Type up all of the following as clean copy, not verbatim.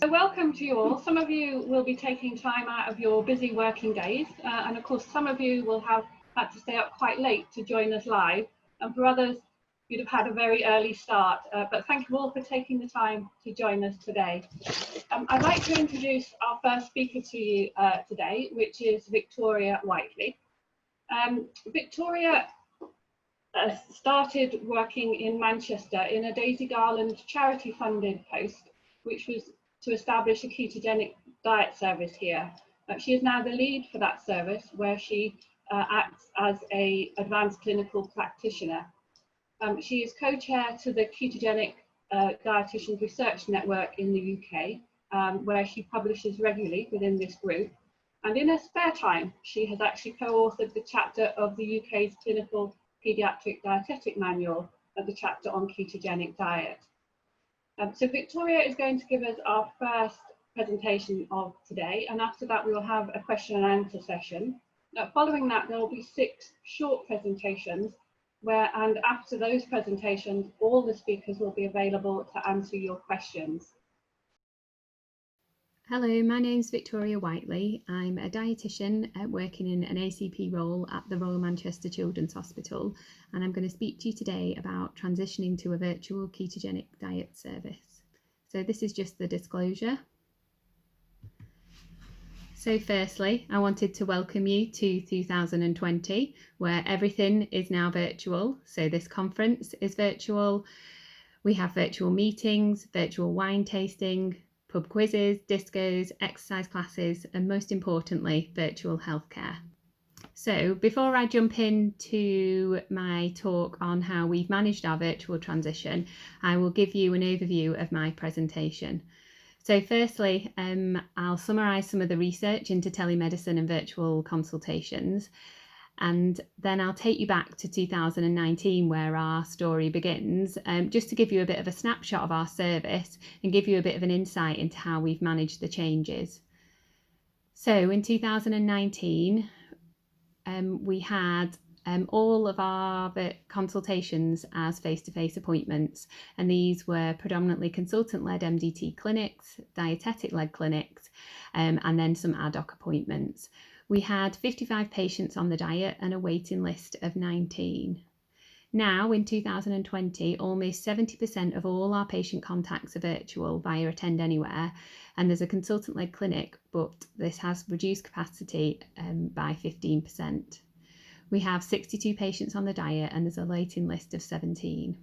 So welcome to you all. Some of you will be taking time out of your busy working days, and of course some of you will have had to stay up quite late to join us live, and for others you'd have had a very early start, but thank you all for taking the time to join us today. I'd like to introduce our first speaker to you today, which is Victoria Whiteley. Victoria started working in Manchester in a Daisy Garland charity funded post, which was to establish a ketogenic diet service here. She is now the lead for that service, where she acts as an advanced clinical practitioner. She is co-chair to the Ketogenic Dietitians Research Network in the UK, where she publishes regularly within this group. And in her spare time, she has actually co-authored the chapter of the UK's Clinical Paediatric Dietetic Manual, the chapter on ketogenic diet. So Victoria is going to give us our first presentation of today, and after that we will have a question and answer session. Following that, there will be 6 short presentations and after those presentations all the speakers will be available to answer your questions. Hello, my name's Victoria Whiteley. I'm a dietitian working in an ACP role at the Royal Manchester Children's Hospital, and I'm going to speak to you today about transitioning to a virtual ketogenic diet service. So this is just the disclosure. So firstly, I wanted to welcome you to 2020, where everything is now virtual. So this conference is virtual. We have virtual meetings, virtual wine tasting, pub quizzes, discos, exercise classes, and most importantly, virtual healthcare. So before I jump into my talk on how we've managed our virtual transition, I will give you an overview of my presentation. So firstly, I'll summarise some of the research into telemedicine and virtual consultations. And then I'll take you back to 2019, where our story begins, just to give you a bit of a snapshot of our service and give you a bit of an insight into how we've managed the changes. So in 2019, we had all of our consultations as face-to-face appointments, and these were predominantly consultant-led MDT clinics, dietetic-led clinics, and then some ad hoc appointments. We had 55 patients on the diet and a waiting list of 19. Now, in 2020, almost 70% of all our patient contacts are virtual via Attend Anywhere, and there's a consultant-led clinic, but this has reduced capacity by 15%. We have 62 patients on the diet and there's a waiting list of 17.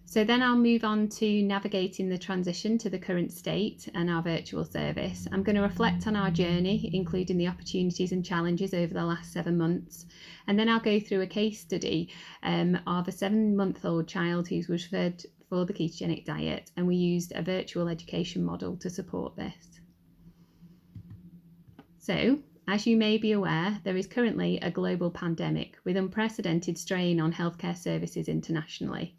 So then I'll move on to navigating the transition to the current state and our virtual service. I'm going to reflect on our journey, including the opportunities and challenges over the last 7 months. And then I'll go through a case study of a 7-month-old child who was referred for the ketogenic diet, and we used a virtual education model to support this. So, as you may be aware, there is currently a global pandemic with unprecedented strain on healthcare services internationally.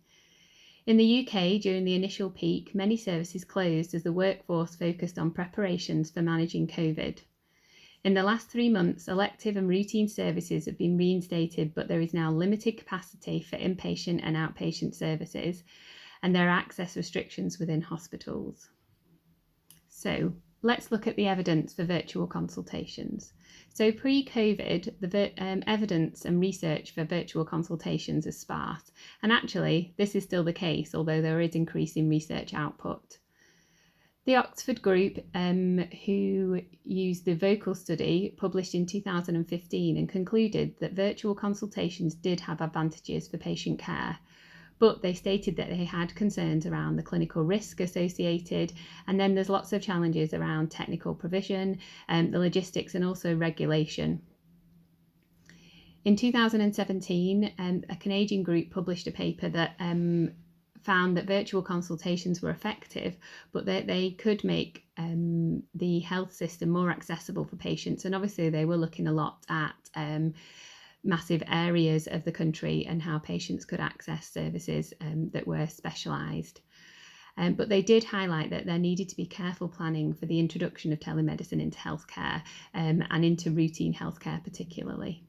In the UK, during the initial peak, many services closed as the workforce focused on preparations for managing COVID. In the last 3 months, elective and routine services have been reinstated, but there is now limited capacity for inpatient and outpatient services, and there are access restrictions within hospitals. So, let's look at the evidence for virtual consultations. So pre-COVID, the evidence and research for virtual consultations is sparse. And actually, this is still the case, although there is increasing research output. The Oxford group, who used the VOCAL study, published in 2015 and concluded that virtual consultations did have advantages for patient care. But they stated that they had concerns around the clinical risk associated, and then there's lots of challenges around technical provision, the logistics, and also regulation. In 2017, a Canadian group published a paper that found that virtual consultations were effective, but that they could make the health system more accessible for patients. And obviously they were looking a lot at massive areas of the country and how patients could access services that were specialised. But they did highlight that there needed to be careful planning for the introduction of telemedicine into healthcare and into routine healthcare particularly.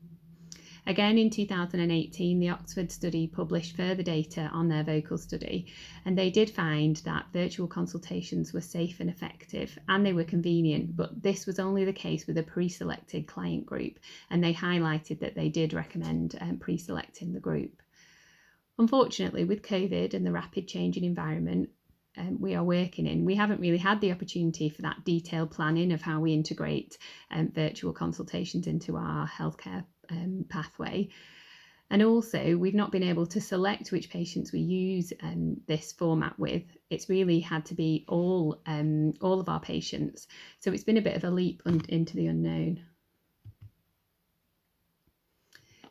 Again, in 2018, the Oxford study published further data on their vocal study, and they did find that virtual consultations were safe and effective, and they were convenient, but this was only the case with a pre-selected client group, and they highlighted that they did recommend pre-selecting the group. Unfortunately, with COVID and the rapid changing environment we are working in, we haven't really had the opportunity for that detailed planning of how we integrate virtual consultations into our healthcare pathway. And also, we've not been able to select which patients we use this format with. It's really had to be all of our patients. So it's been a bit of a leap into the unknown.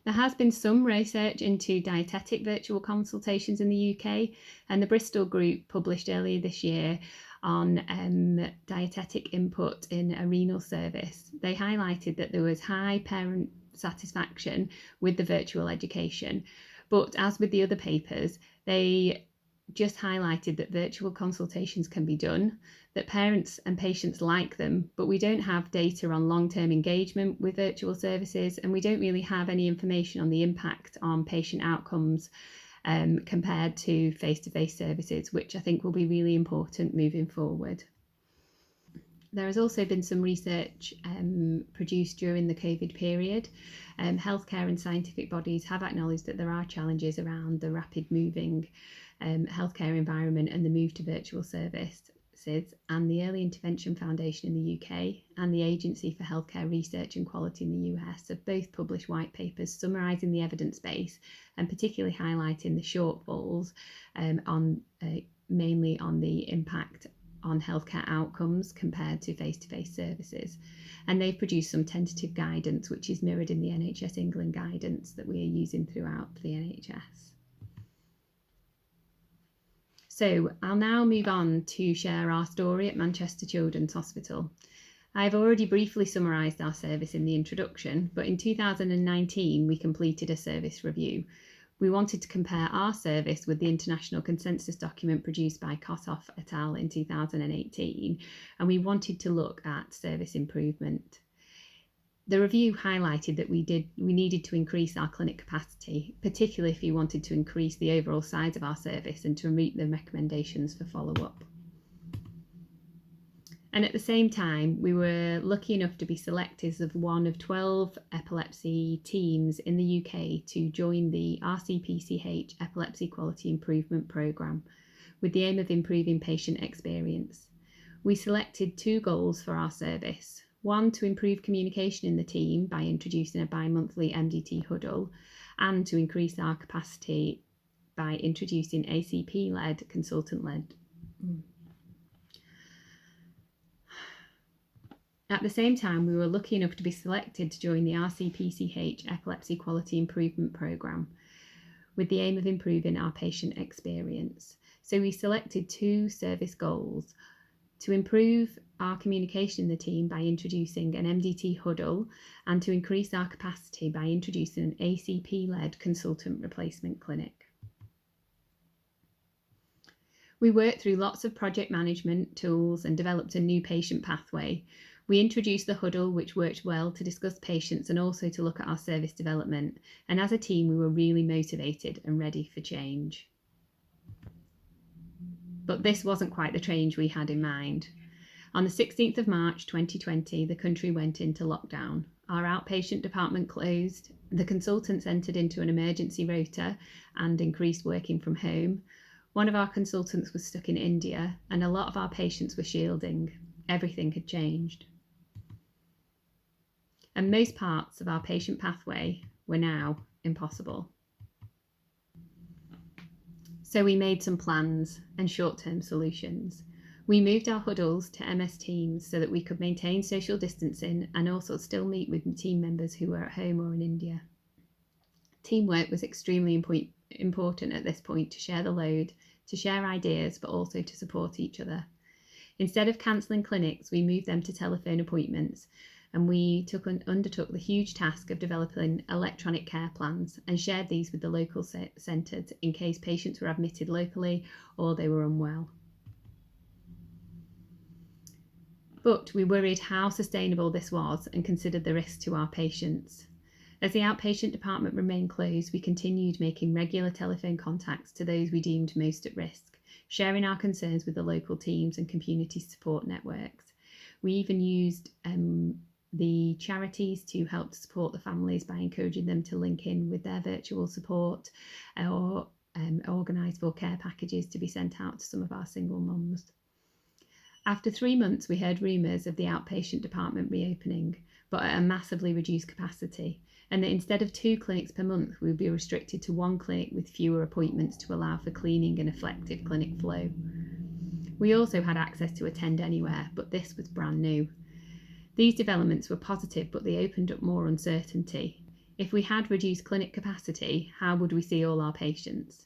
There has been some research into dietetic virtual consultations in the UK, and the Bristol group published earlier this year on dietetic input in a renal service. They highlighted that there was high parent satisfaction with the virtual education, but as with the other papers, they just highlighted that virtual consultations can be done, that parents and patients like them, but we don't have data on long-term engagement with virtual services, and we don't really have any information on the impact on patient outcomes compared to face-to-face services, which I think will be really important moving forward. There has also been some research produced during the COVID period. Healthcare and scientific bodies have acknowledged that there are challenges around the rapid moving healthcare environment and the move to virtual services, and the Early Intervention Foundation in the UK and the Agency for Healthcare Research and Quality in the US have both published white papers summarising the evidence base and particularly highlighting the shortfalls mainly on the impact on healthcare outcomes compared to face-to-face services. And they've produced some tentative guidance which is mirrored in the NHS England guidance that we are using throughout the NHS. So I'll now move on to share our story at Manchester Children's Hospital. I've already briefly summarised our service in the introduction, but in 2019 we completed a service review. We wanted to compare our service with the international consensus document produced by KetoConf et al. In 2018, and we wanted to look at service improvement. The review highlighted that we needed to increase our clinic capacity, particularly if we wanted to increase the overall size of our service and to meet the recommendations for follow-up. And at the same time, we were lucky enough to be selected as one of 12 epilepsy teams in the UK to join the RCPCH Epilepsy Quality Improvement Programme with the aim of improving patient experience. We selected 2 goals for our service. One, to improve communication in the team by introducing a bi-monthly MDT huddle, and to increase our capacity by introducing ACP-led, consultant-led. At the same time, we were lucky enough to be selected to join the RCPCH Epilepsy Quality Improvement Programme with the aim of improving our patient experience. So we selected 2 service goals: to improve our communication in the team by introducing an MDT huddle, and to increase our capacity by introducing an ACP-led consultant replacement clinic. We worked through lots of project management tools and developed a new patient pathway. We introduced the huddle, which worked well to discuss patients and also to look at our service development. And as a team, we were really motivated and ready for change. But this wasn't quite the change we had in mind. On the 16th of March 2020, the country went into lockdown. Our outpatient department closed, the consultants entered into an emergency rota and increased working from home. One of our consultants was stuck in India, and a lot of our patients were shielding. Everything had changed. And most parts of our patient pathway were now impossible. So we made some plans and short-term solutions. We moved our huddles to MS Teams so that we could maintain social distancing and also still meet with team members who were at home or in India. Teamwork was extremely important at this point, to share the load, to share ideas, but also to support each other. Instead of cancelling clinics, we moved them to telephone appointments, and we undertook the huge task of developing electronic care plans and shared these with the local centres in case patients were admitted locally or they were unwell. But we worried how sustainable this was and considered the risk to our patients. As the outpatient department remained closed, we continued making regular telephone contacts to those we deemed most at risk, sharing our concerns with the local teams and community support networks. We even used the charities to help support the families by encouraging them to link in with their virtual support or organise for care packages to be sent out to some of our single mums. After 3 months, we heard rumours of the outpatient department reopening, but at a massively reduced capacity, and that instead of 2 clinics per month, we would be restricted to 1 clinic with fewer appointments to allow for cleaning and effective clinic flow. We also had access to Attend Anywhere, but this was brand new. These developments were positive, but they opened up more uncertainty. If we had reduced clinic capacity, how would we see all our patients?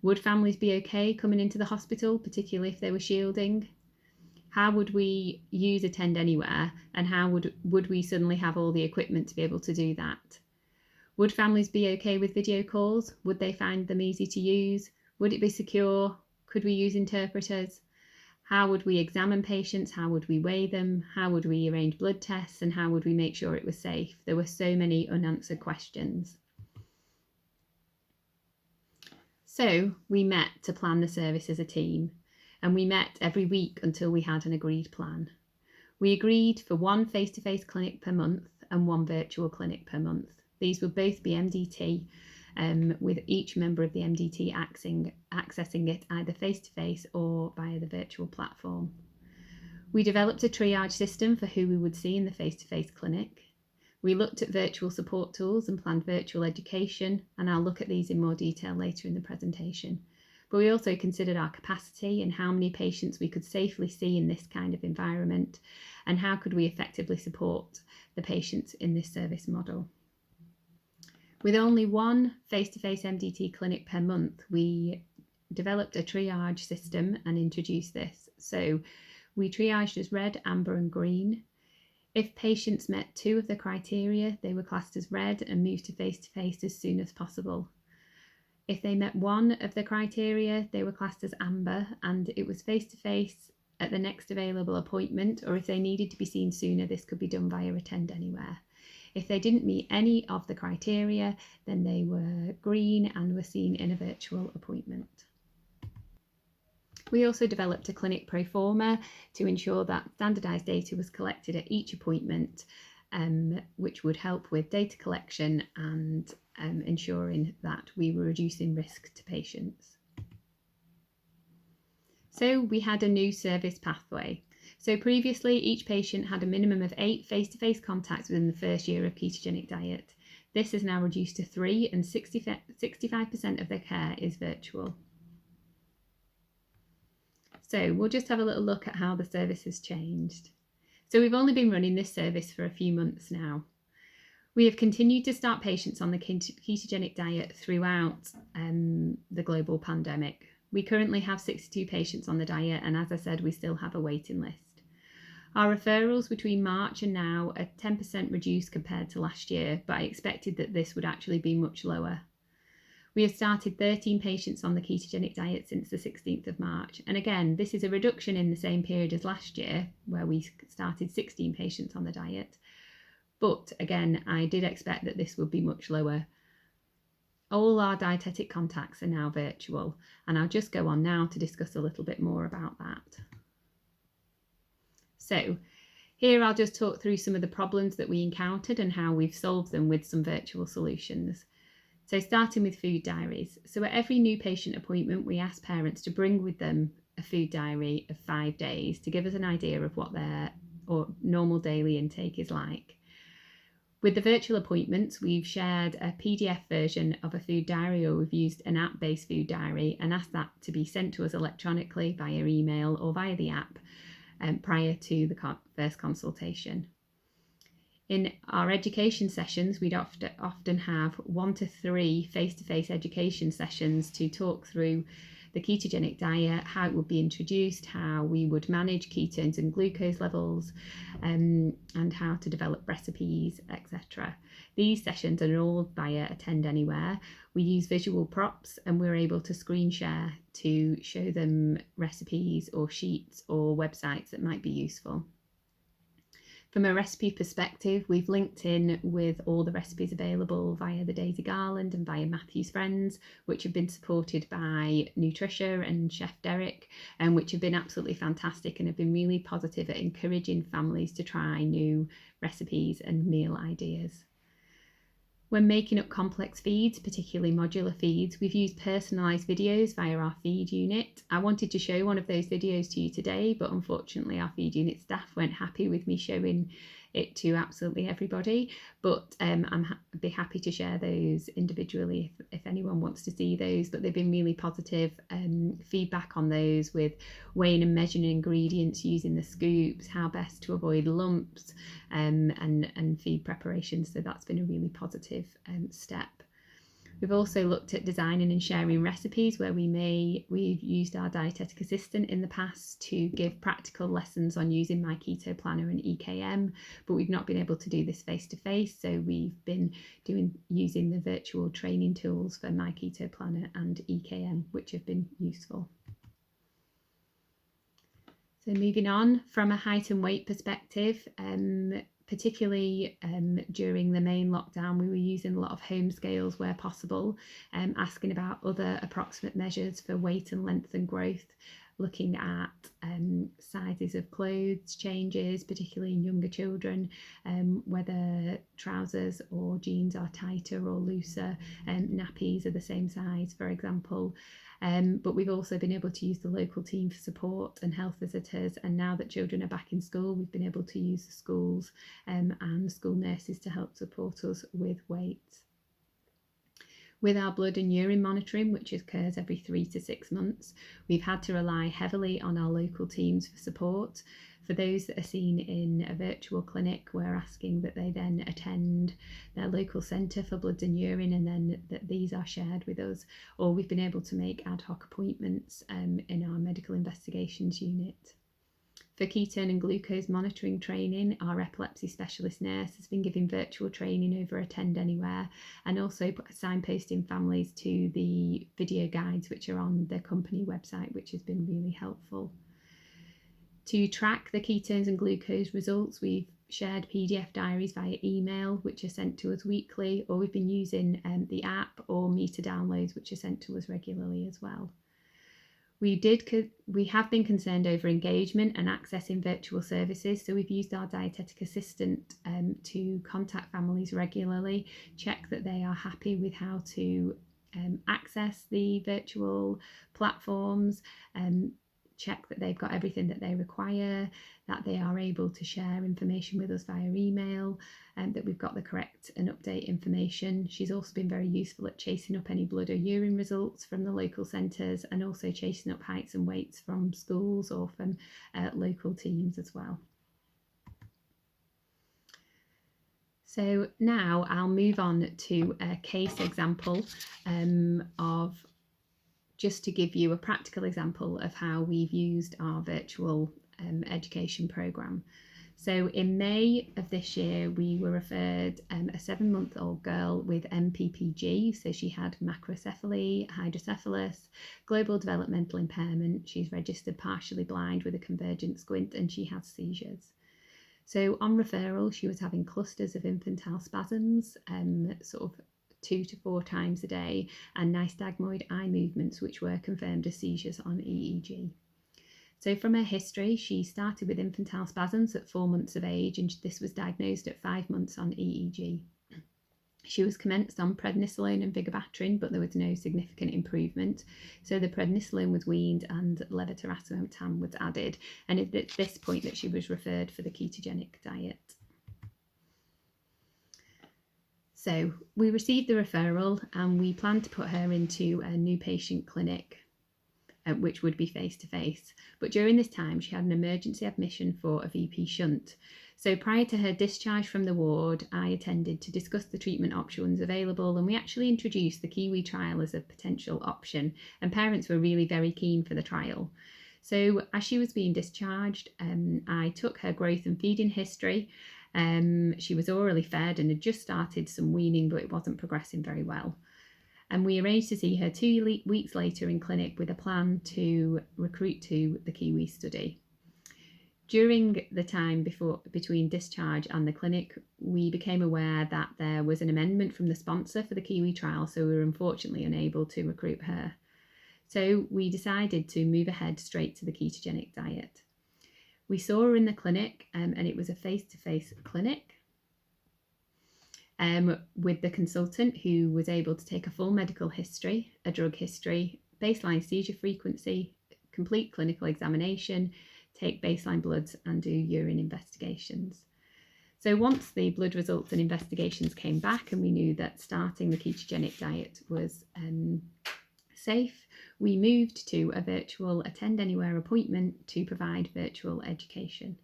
Would families be okay coming into the hospital, particularly if they were shielding? How would we use Attend Anywhere, and how would we suddenly have all the equipment to be able to do that? Would families be okay with video calls? Would they find them easy to use? Would it be secure? Could we use interpreters? How would we examine patients? How would we weigh them? How would we arrange blood tests? And how would we make sure it was safe? There were so many unanswered questions. So we met to plan the service as a team, and we met every week until we had an agreed plan. We agreed for 1 face-to-face clinic per month and 1 virtual clinic per month. These would both be MDT, with each member of the MDT accessing it either face-to-face or via the virtual platform. We developed a triage system for who we would see in the face-to-face clinic. We looked at virtual support tools and planned virtual education, and I'll look at these in more detail later in the presentation. But we also considered our capacity and how many patients we could safely see in this kind of environment, and how could we effectively support the patients in this service model. With only 1 face-to-face MDT clinic per month, we developed a triage system and introduced this. So we triaged as red, amber and green. If patients met 2 of the criteria, they were classed as red and moved to face-to-face as soon as possible. If they met 1 of the criteria, they were classed as amber, and it was face-to-face at the next available appointment, or if they needed to be seen sooner, this could be done via Attend Anywhere. If they didn't meet any of the criteria, then they were green and were seen in a virtual appointment. We also developed a clinic pro forma to ensure that standardised data was collected at each appointment, which would help with data collection and ensuring that we were reducing risk to patients. So we had a new service pathway. So previously, each patient had a minimum of 8 face-to-face contacts within the first year of ketogenic diet. This is now reduced to 3, and 65% of their care is virtual. So we'll just have a little look at how the service has changed. So we've only been running this service for a few months now. We have continued to start patients on the ketogenic diet throughout the global pandemic. We currently have 62 patients on the diet, and as I said, we still have a waiting list. Our referrals between March and now are 10% reduced compared to last year, but I expected that this would actually be much lower. We have started 13 patients on the ketogenic diet since the 16th of March, and again, this is a reduction in the same period as last year, where we started 16 patients on the diet. But again, I did expect that this would be much lower. All our dietetic contacts are now virtual, and I'll just go on now to discuss a little bit more about that. So here I'll just talk through some of the problems that we encountered and how we've solved them with some virtual solutions. So starting with food diaries. So at every new patient appointment, we ask parents to bring with them a food diary of 5 days to give us an idea of what their normal daily intake is like. With the virtual appointments, we've shared a PDF version of a food diary, or we've used an app-based food diary and asked that to be sent to us electronically via email or via the app prior to the first consultation. In our education sessions, we'd often have 1 to 3 face-to-face education sessions to talk through the ketogenic diet, how it would be introduced, how we would manage ketones and glucose levels, and how to develop recipes, etc. These sessions are all via Attend Anywhere. We use visual props, and we're able to screen share to show them recipes or sheets or websites that might be useful. From a recipe perspective, we've linked in with all the recipes available via the Daisy Garland and via Matthew's Friends, which have been supported by Nutricia and Chef Derek, and which have been absolutely fantastic and have been really positive at encouraging families to try new recipes and meal ideas. When making up complex feeds, particularly modular feeds, we've used personalised videos via our feed unit. I wanted to show one of those videos to you today, but unfortunately our feed unit staff weren't happy with me showing it to absolutely everybody, but I'd be happy to share those individually if anyone wants to see those. But they've been really positive feedback on those, with weighing and measuring ingredients using the scoops, how best to avoid lumps, and feed preparation. So that's been a really positive step. We've also looked at designing and sharing recipes where we've used our dietetic assistant in the past to give practical lessons on using My Keto Planner and EKM, but we've not been able to do this face to face, so we've been using the virtual training tools for My Keto Planner and EKM, which have been useful. So moving on, from a height and weight perspective, particularly during the main lockdown, we were using a lot of home scales where possible, asking about other approximate measures for weight and length and growth, looking at sizes of clothes changes, particularly in younger children, whether trousers or jeans are tighter or looser, nappies are the same size, for example. But we've also been able to use the local team for support and health visitors, and now that children are back in school, we've been able to use the schools and school nurses to help support us with weight. With our blood and urine monitoring, which occurs every 3 to 6 months, we've had to rely heavily on our local teams for support. For those that are seen in a virtual clinic, we're asking that they then attend their local centre for blood and urine, and then that these are shared with us, or we've been able to make ad hoc appointments in our medical investigations unit. For ketone and glucose monitoring training, our epilepsy specialist nurse has been giving virtual training over Attend Anywhere, and also signposting families to the video guides which are on the company website, which has been really helpful. To track the ketones and glucose results, we've shared PDF diaries via email, which are sent to us weekly, or we've been using the app or meter downloads, which are sent to us regularly as well. We have been concerned over engagement and accessing virtual services, so we've used our dietetic assistant to contact families regularly, check that they are happy with how to access the virtual platforms, check that they've got everything that they require, that they are able to share information with us via email, and that we've got the correct and update information. She's also been very useful at chasing up any blood or urine results from the local centres, and also chasing up heights and weights from schools or from local teams as well. So now I'll move on to a case example of just to give you a practical example of how we've used our virtual education programme. So in May of this year, we were referred a 7-month-old girl with MPPG. So she had macrocephaly, hydrocephalus, global developmental impairment. She's registered partially blind with a convergent squint, and she has seizures. So on referral, she was having clusters of infantile spasms, sort of 2 to 4 times a day, and nystagmoid eye movements, which were confirmed as seizures on EEG. So from her history, she started with infantile spasms at 4 months of age, and this was diagnosed at 5 months on EEG. She was commenced on prednisolone and vigabatrin, but there was no significant improvement. So the prednisolone was weaned and levetiracetam was added, and it's at this point that she was referred for the ketogenic diet. So we received the referral, and we planned to put her into a new patient clinic, which would be face-to-face. But during this time, she had an emergency admission for a VP shunt. So prior to her discharge from the ward, I attended to discuss the treatment options available, and we actually introduced the Kiwi trial as a potential option, and parents were really very keen for the trial. So as she was being discharged, I took her growth and feeding history. She was orally fed and had just started some weaning, but it wasn't progressing very well. And we arranged to see her 2 weeks later in clinic with a plan to recruit to the Kiwi study. During the time between discharge and the clinic, we became aware that there was an amendment from the sponsor for the Kiwi trial, so we were unfortunately unable to recruit her. So we decided to move ahead straight to the ketogenic diet. We saw her in the clinic, and it was a face-to-face clinic with the consultant, who was able to take a full medical history, a drug history, baseline seizure frequency, complete clinical examination, take baseline bloods and do urine investigations. So once the blood results and investigations came back and we knew that starting the ketogenic diet was safe, we moved to a virtual attend anywhere appointment to provide virtual education.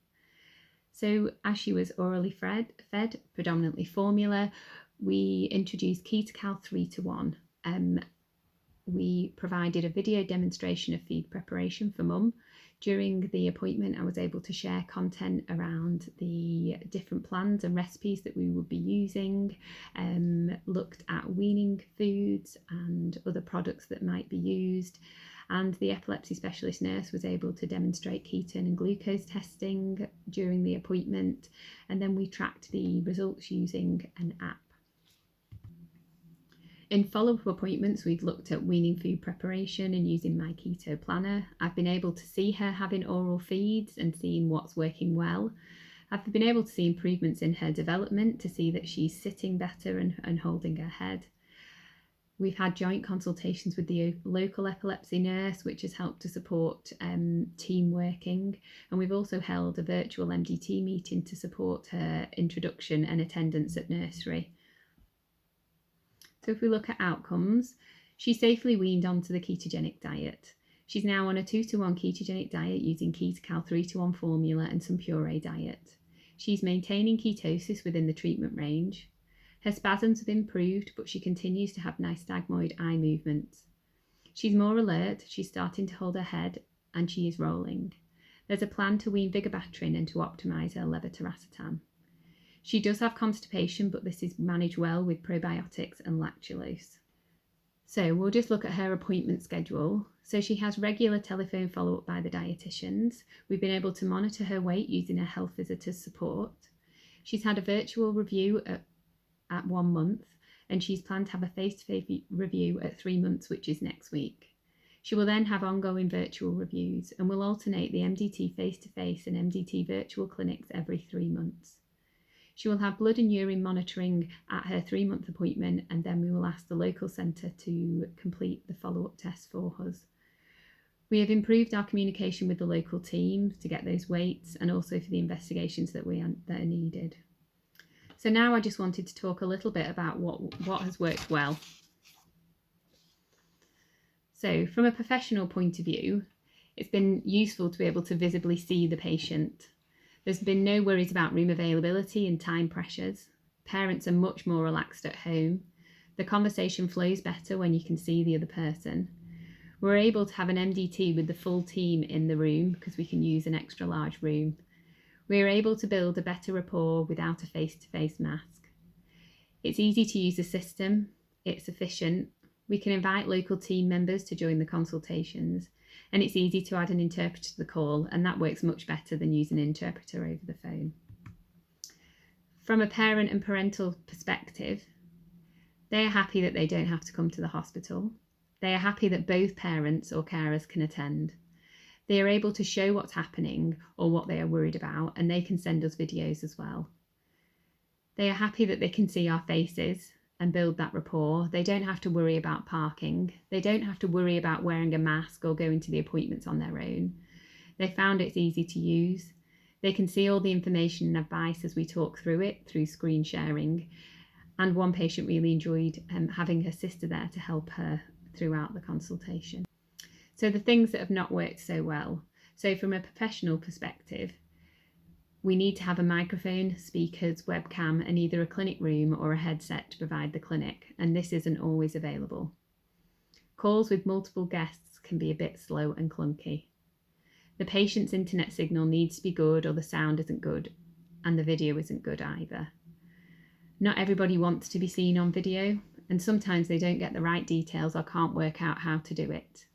So as she was orally fed, predominantly formula, we introduced KetoCal 3-to-1. We provided a video demonstration of feed preparation for mum. During the appointment, I was able to share content around the different plans and recipes that we would be using, looked at weaning foods and other products that might be used, and the epilepsy specialist nurse was able to demonstrate ketone and glucose testing during the appointment, and then we tracked the results using an app. In follow-up appointments, we've looked at weaning food preparation and using my keto planner. I've been able to see her having oral feeds and seeing what's working well. I've been able to see improvements in her development, to see that she's sitting better and holding her head. We've had joint consultations with the local epilepsy nurse, which has helped to support team working. And we've also held a virtual MDT meeting to support her introduction and attendance at nursery. So if we look at outcomes, she safely weaned onto the ketogenic diet. She's now on a 2-to-1 ketogenic diet using KetoCal 3-to-1 formula and some puree diet. She's maintaining ketosis within the treatment range. Her spasms have improved, but she continues to have nystagmoid eye movements. She's more alert, she's starting to hold her head, and she is rolling. There's a plan to wean vigabatrin and to optimise her levetiracetam. She does have constipation, but this is managed well with probiotics and lactulose. So we'll just look at her appointment schedule. So she has regular telephone follow-up by the dietitians. We've been able to monitor her weight using her health visitors support. She's had a virtual review at 1 month, and she's planned to have a face-to-face review at 3 months, which is next week. She will then have ongoing virtual reviews and will alternate the MDT face-to-face and MDT virtual clinics every 3 months. She will have blood and urine monitoring at her 3-month appointment, and then we will ask the local centre to complete the follow-up tests for us. We have improved our communication with the local team to get those weights and also for the investigations that are needed. So now I just wanted to talk a little bit about what has worked well. So from a professional point of view, it's been useful to be able to visibly see the patient. There's been no worries about room availability and time pressures. Parents are much more relaxed at home. The conversation flows better when you can see the other person. We're able to have an MDT with the full team in the room because we can use an extra large room. We're able to build a better rapport without a face-to-face mask. It's easy to use the system. It's efficient. We can invite local team members to join the consultations. And it's easy to add an interpreter to the call, and that works much better than using an interpreter over the phone. From a parent and parental perspective, they are happy that they don't have to come to the hospital. They are happy that both parents or carers can attend. They are able to show what's happening or what they are worried about, and they can send us videos as well. They are happy that they can see our faces and build that rapport. They don't have to worry about parking. They don't have to worry about wearing a mask or going to the appointments on their own. They found it's easy to use. They can see all the information and advice as we talk through it through screen sharing. And one patient really enjoyed having her sister there to help her throughout the consultation. So the things that have not worked so well. So from a professional perspective, we need to have a microphone, speakers, webcam, and either a clinic room or a headset to provide the clinic, and this isn't always available. Calls with multiple guests can be a bit slow and clunky. The patient's internet signal needs to be good, or the sound isn't good, and the video isn't good either. Not everybody wants to be seen on video, and sometimes they don't get the right details or can't work out how to do it.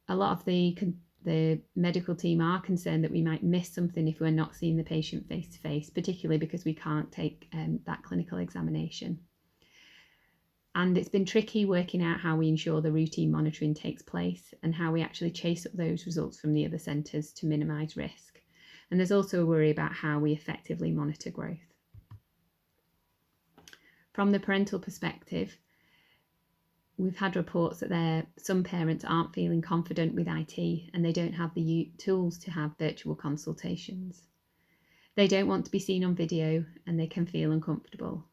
A lot of the the medical team are concerned that we might miss something if we're not seeing the patient face to face, particularly because we can't take that clinical examination. And it's been tricky working out how we ensure the routine monitoring takes place and how we actually chase up those results from the other centres to minimise risk. And there's also a worry about how we effectively monitor growth. From the parental perspective, we've had reports that some parents aren't feeling confident with IT and they don't have the tools to have virtual consultations. They don't want to be seen on video and they can feel uncomfortable.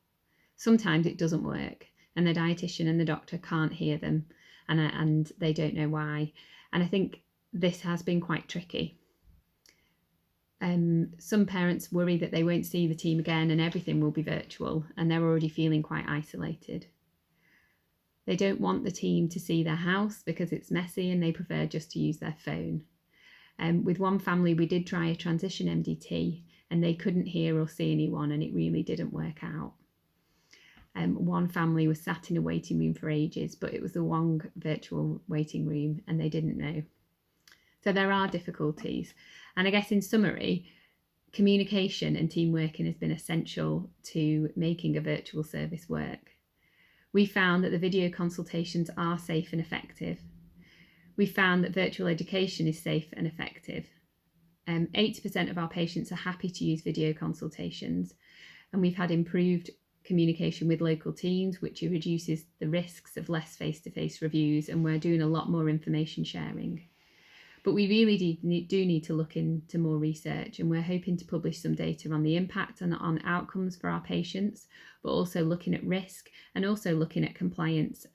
Sometimes it doesn't work and the dietitian and the doctor can't hear them and they don't know why. And I think this has been quite tricky. Some parents worry that they won't see the team again and everything will be virtual, and they're already feeling quite isolated. They don't want the team to see their house because it's messy and they prefer just to use their phone. With one family, we did try a transition MDT and they couldn't hear or see anyone and it really didn't work out. One family was sat in a waiting room for ages, but it was the wrong virtual waiting room and they didn't know. So there are difficulties. And I guess in summary, communication and team working has been essential to making a virtual service work. We found that the video consultations are safe and effective. We found that virtual education is safe and effective. 80% of our patients are happy to use video consultations, and we've had improved communication with local teams, which reduces the risks of less face-to-face reviews, and we're doing a lot more information sharing. But we really do need to look into more research, and we're hoping to publish some data on the impact on outcomes for our patients, but also looking at risk and also looking at compliance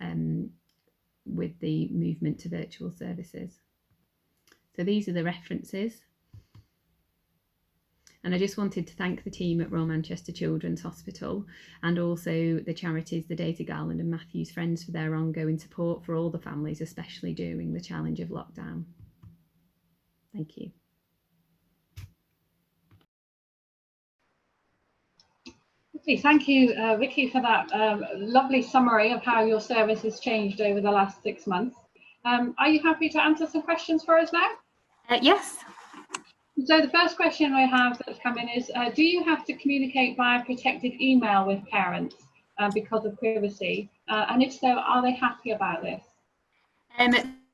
with the movement to virtual services. So these are the references. And I just wanted to thank the team at Royal Manchester Children's Hospital and also the charities, the Daisy Garland and Matthews Friends, for their ongoing support for all the families, especially during the challenge of lockdown. Thank you. Okay, thank you, Vicky, for that lovely summary of how your service has changed over the last 6 months. Are you happy to answer some questions for us now? Yes. So the first question I have that's come in is, do you have to communicate via protected email with parents because of privacy? And if so, are they happy about this?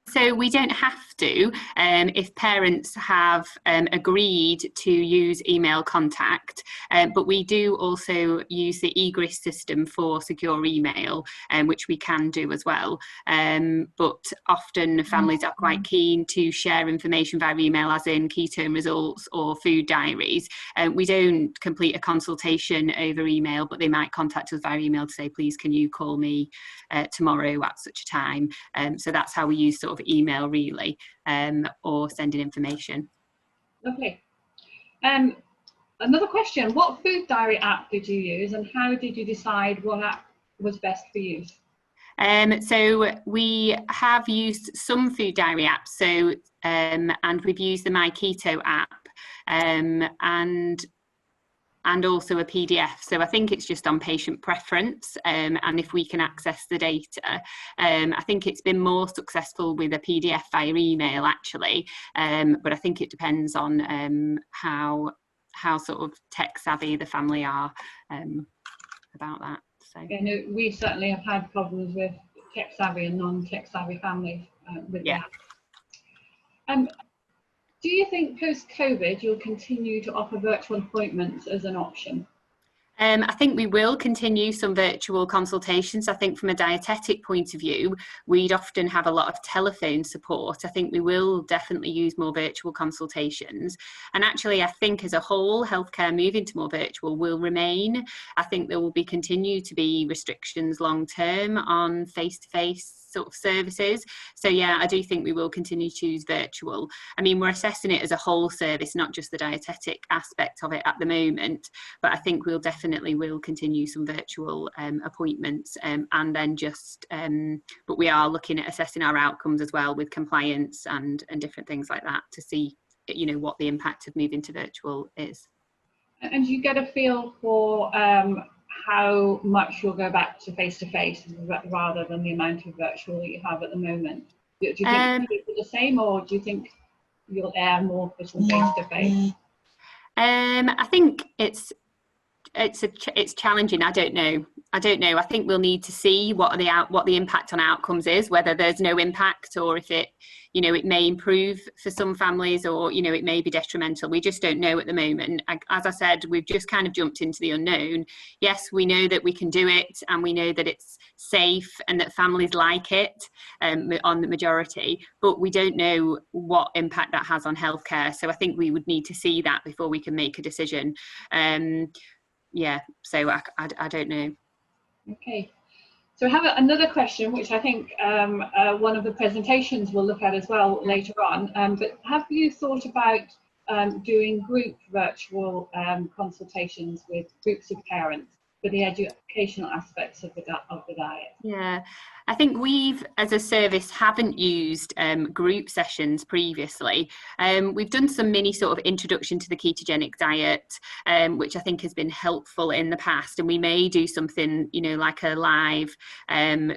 So we don't have to if parents have agreed to use email contact, but we do also use the eGRIS system for secure email, which we can do as well. But often families are quite keen to share information via email, as in ketone results or food diaries. We don't complete a consultation over email, but they might contact us via email to say, please, can you call me tomorrow at such a time? So that's how we use sort of email really, or sending information. Lovely. Another question, what food diary app did you use and how did you decide what app was best for you? So we have used some food diary apps, so and we've used the My Keto app, and also a PDF. So I think it's just on patient preference, and if we can access the data. I think it's been more successful with a PDF via email actually, but I think it depends on how sort of tech savvy the family are about that. So yeah, no, we certainly have had problems with tech savvy and non-tech savvy families with that. Do you think post-COVID you'll continue to offer virtual appointments as an option? I think we will continue some virtual consultations. I think from a dietetic point of view, we'd often have a lot of telephone support. I think we will definitely use more virtual consultations. And actually, I think as a whole, healthcare moving to more virtual will remain. I think there will continue to be restrictions long term on face-to-face sort of services. So yeah, I do think we will continue to use virtual. I mean, we're assessing it as a whole service, not just the dietetic aspect of it at the moment, but I think we'll definitely will continue some virtual appointments, and then just but we are looking at assessing our outcomes as well with compliance and different things like that to see, you know, what the impact of moving to virtual is. And you get a feel for how much you'll go back to face-to-face rather than the amount of virtual that you have at the moment? Do you think it's the same, or do you think? you'll err more for some face-to-face? I think it's challenging. I don't know. I think we'll need to see what the impact on outcomes is, whether there's no impact, or if it, you know, it may improve for some families, or, you know, it may be detrimental. We just don't know at the moment. As I said, we've just kind of jumped into the unknown. Yes, we know that we can do it, and we know that it's safe and that families like it, on the majority, but we don't know what impact that has on healthcare. So I think we would need to see that before we can make a decision. Yeah, so I don't know. Okay, so we have another question, which I think one of the presentations we'll look at as well later on. But have you thought about doing group virtual consultations with groups of parents for the educational aspects of the diet? Yeah, I think we've, as a service, haven't used group sessions previously. We've done some mini sort of introduction to the ketogenic diet, which I think has been helpful in the past, and we may do something, you know, like a live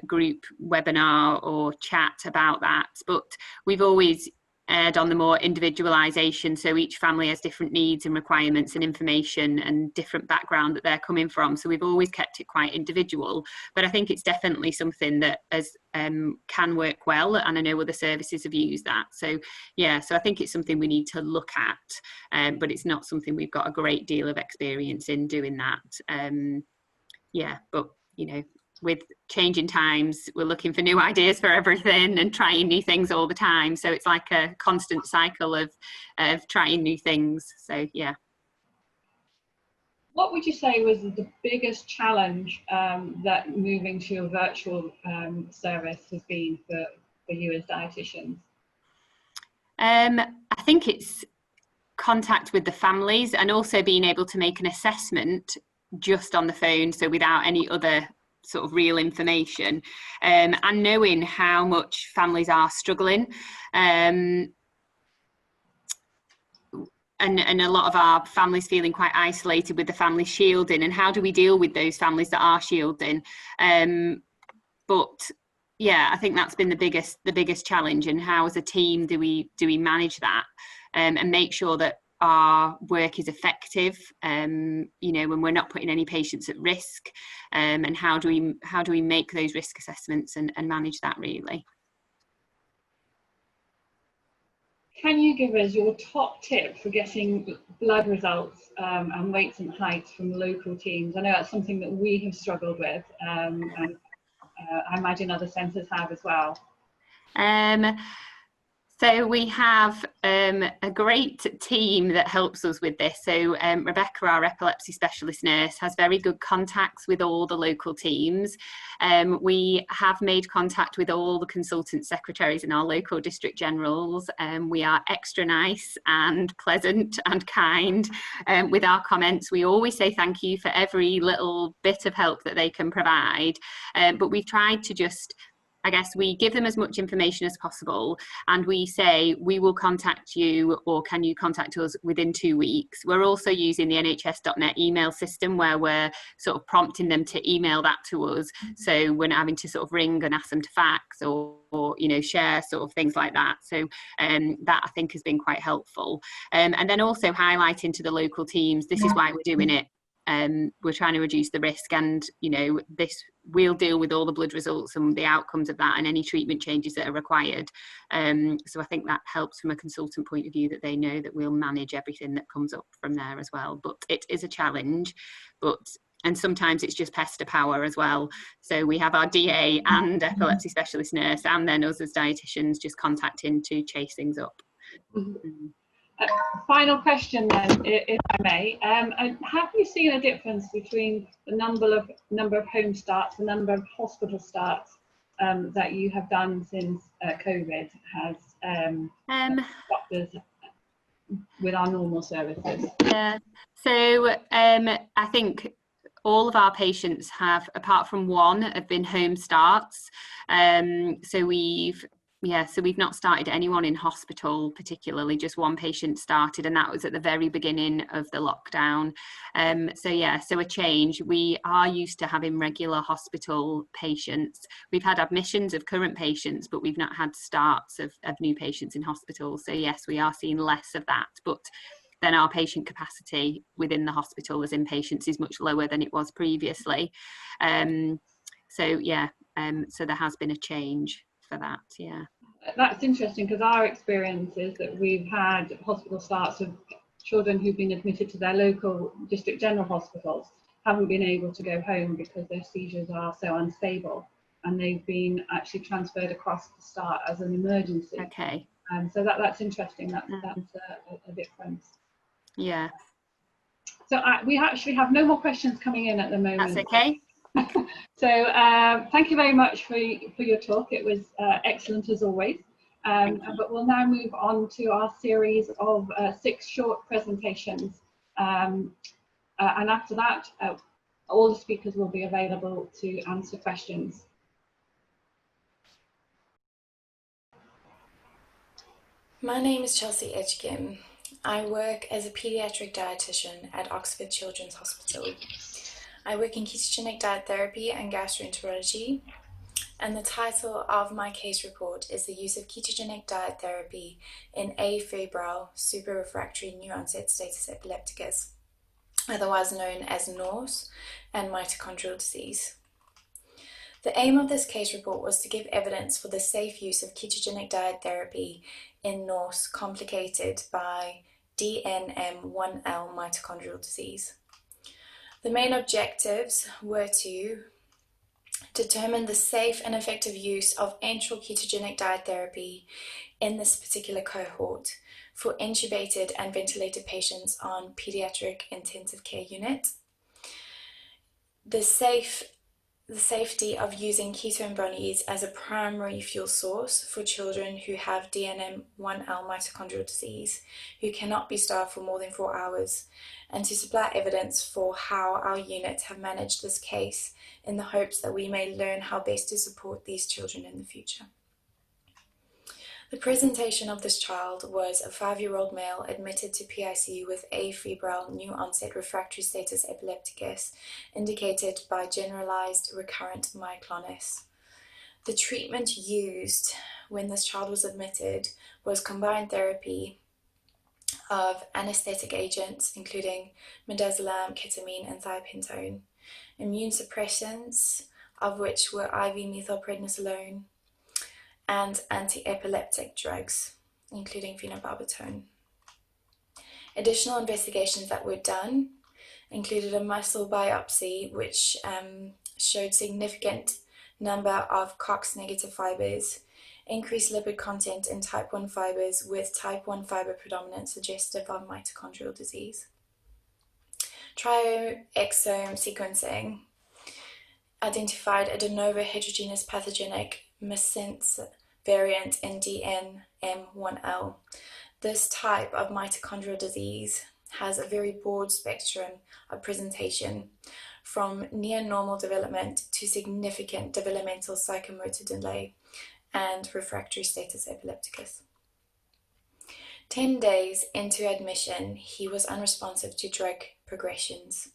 group webinar or chat about that, but we've always aired on the more individualization, so each family has different needs and requirements and information and different background that they're coming from, so we've always kept it quite individual. But I think it's definitely something that can work well, and I know other services have used that. So yeah, so I think it's something we need to look at, but it's not something we've got a great deal of experience in doing that. Yeah, but you know, with changing times, we're looking for new ideas for everything and trying new things all the time. So it's like a constant cycle of trying new things. So yeah. What would you say was the biggest challenge that moving to a virtual service has been for you as dietitians? I think it's contact with the families, and also being able to make an assessment just on the phone, so without any other sort of real information, and knowing how much families are struggling, and a lot of our families feeling quite isolated with the family shielding, and how do we deal with those families that are shielding. But yeah, I think that's been the biggest challenge, and how as a team do we manage that, and make sure that our work is effective, you know, when we're not putting any patients at risk, and how do we make those risk assessments and manage that really. Can you give us your top tip for getting blood results and weights and heights from local teams? I know that's something that we have struggled with, and I imagine other centres have as well. So we have a great team that helps us with this. So Rebecca, our epilepsy specialist nurse, has very good contacts with all the local teams. We have made contact with all the consultant secretaries in our local district generals. We are extra nice and pleasant and kind with our comments. We always say thank you for every little bit of help that they can provide. But we've tried to just, I guess, we give them as much information as possible, and we say we will contact you, or can you contact us within 2 weeks. We're also using the nhs.net email system, where we're sort of prompting them to email that to us, so we're not having to sort of ring and ask them to fax or you know, share sort of things like that. So that I think has been quite helpful, and then also highlighting to the local teams, this is why we're doing it. We're trying to reduce the risk, and you know, we'll deal with all the blood results and the outcomes of that and any treatment changes that are required. So I think that helps from a consultant point of view, that they know that we'll manage everything that comes up from there as well. But it is a challenge, and sometimes it's just pester power as well. So we have our DA and epilepsy specialist nurse, and then us as dietitians just contacting to chase things up. Mm-hmm. Final question then, if I may. Have you seen a difference between the number of home starts, the number of hospital starts that you have done since COVID has doctors with our normal services? Yeah, so I think all of our patients have, apart from one, have been home starts. So we've Yeah, so we've not started anyone in hospital particularly, just one patient started, and that was at the very beginning of the lockdown. So a change. We are used to having regular hospital patients. We've had admissions of current patients, but we've not had starts of new patients in hospital. So yes, we are seeing less of that, but then our patient capacity within the hospital as inpatients is much lower than it was previously. So there has been a change for that. Yeah, that's interesting, because our experience is that we've had hospital starts of children who've been admitted to their local district general hospitals, haven't been able to go home because their seizures are so unstable, and they've been actually transferred across the start as an emergency. okay. So that's interesting. That's a difference. Yeah. So we actually have no more questions coming in at the moment. That's okay. So thank you very much for your talk. It was excellent as always. But we'll now move on to our series of 6 short presentations. And after that, all the speakers will be available to answer questions. My name is Chelsea Edgecombe. I work as a paediatric dietitian at Oxford Children's Hospital. I work in ketogenic diet therapy and gastroenterology, and the title of my case report is the use of ketogenic diet therapy in afebrile superrefractory new onset status epilepticus, otherwise known as NORS, and mitochondrial disease. The aim of this case report was to give evidence for the safe use of ketogenic diet therapy in NORS complicated by DNM1L mitochondrial disease. The main objectives were to determine the safe and effective use of enteral ketogenic diet therapy in this particular cohort for intubated and ventilated patients on pediatric intensive care unit. The safety of using ketone bronies as a primary fuel source for children who have DNM1L mitochondrial disease, who cannot be starved for more than 4 hours, and to supply evidence for how our units have managed this case in the hopes that we may learn how best to support these children in the future. The presentation of this child was a 5-year-old male admitted to PICU with afebrile new onset refractory status epilepticus indicated by generalized recurrent myoclonus. The treatment used when this child was admitted was combined therapy of anesthetic agents including midazolam, ketamine, and thiopentone, immune suppressants, of which were IV methylprednisolone, and anti-epileptic drugs, including phenobarbital. Additional investigations that were done included a muscle biopsy, which showed significant number of COX-negative fibers, increased lipid content in type 1 fibers with type 1 fiber predominance suggestive of mitochondrial disease. Trioexome sequencing identified a de novo heterogeneous pathogenic missense variant in DNM1L. This type of mitochondrial disease has a very broad spectrum of presentation, from near normal development to significant developmental psychomotor delay and refractory status epilepticus. 10 days into admission, he was unresponsive to drug progressions,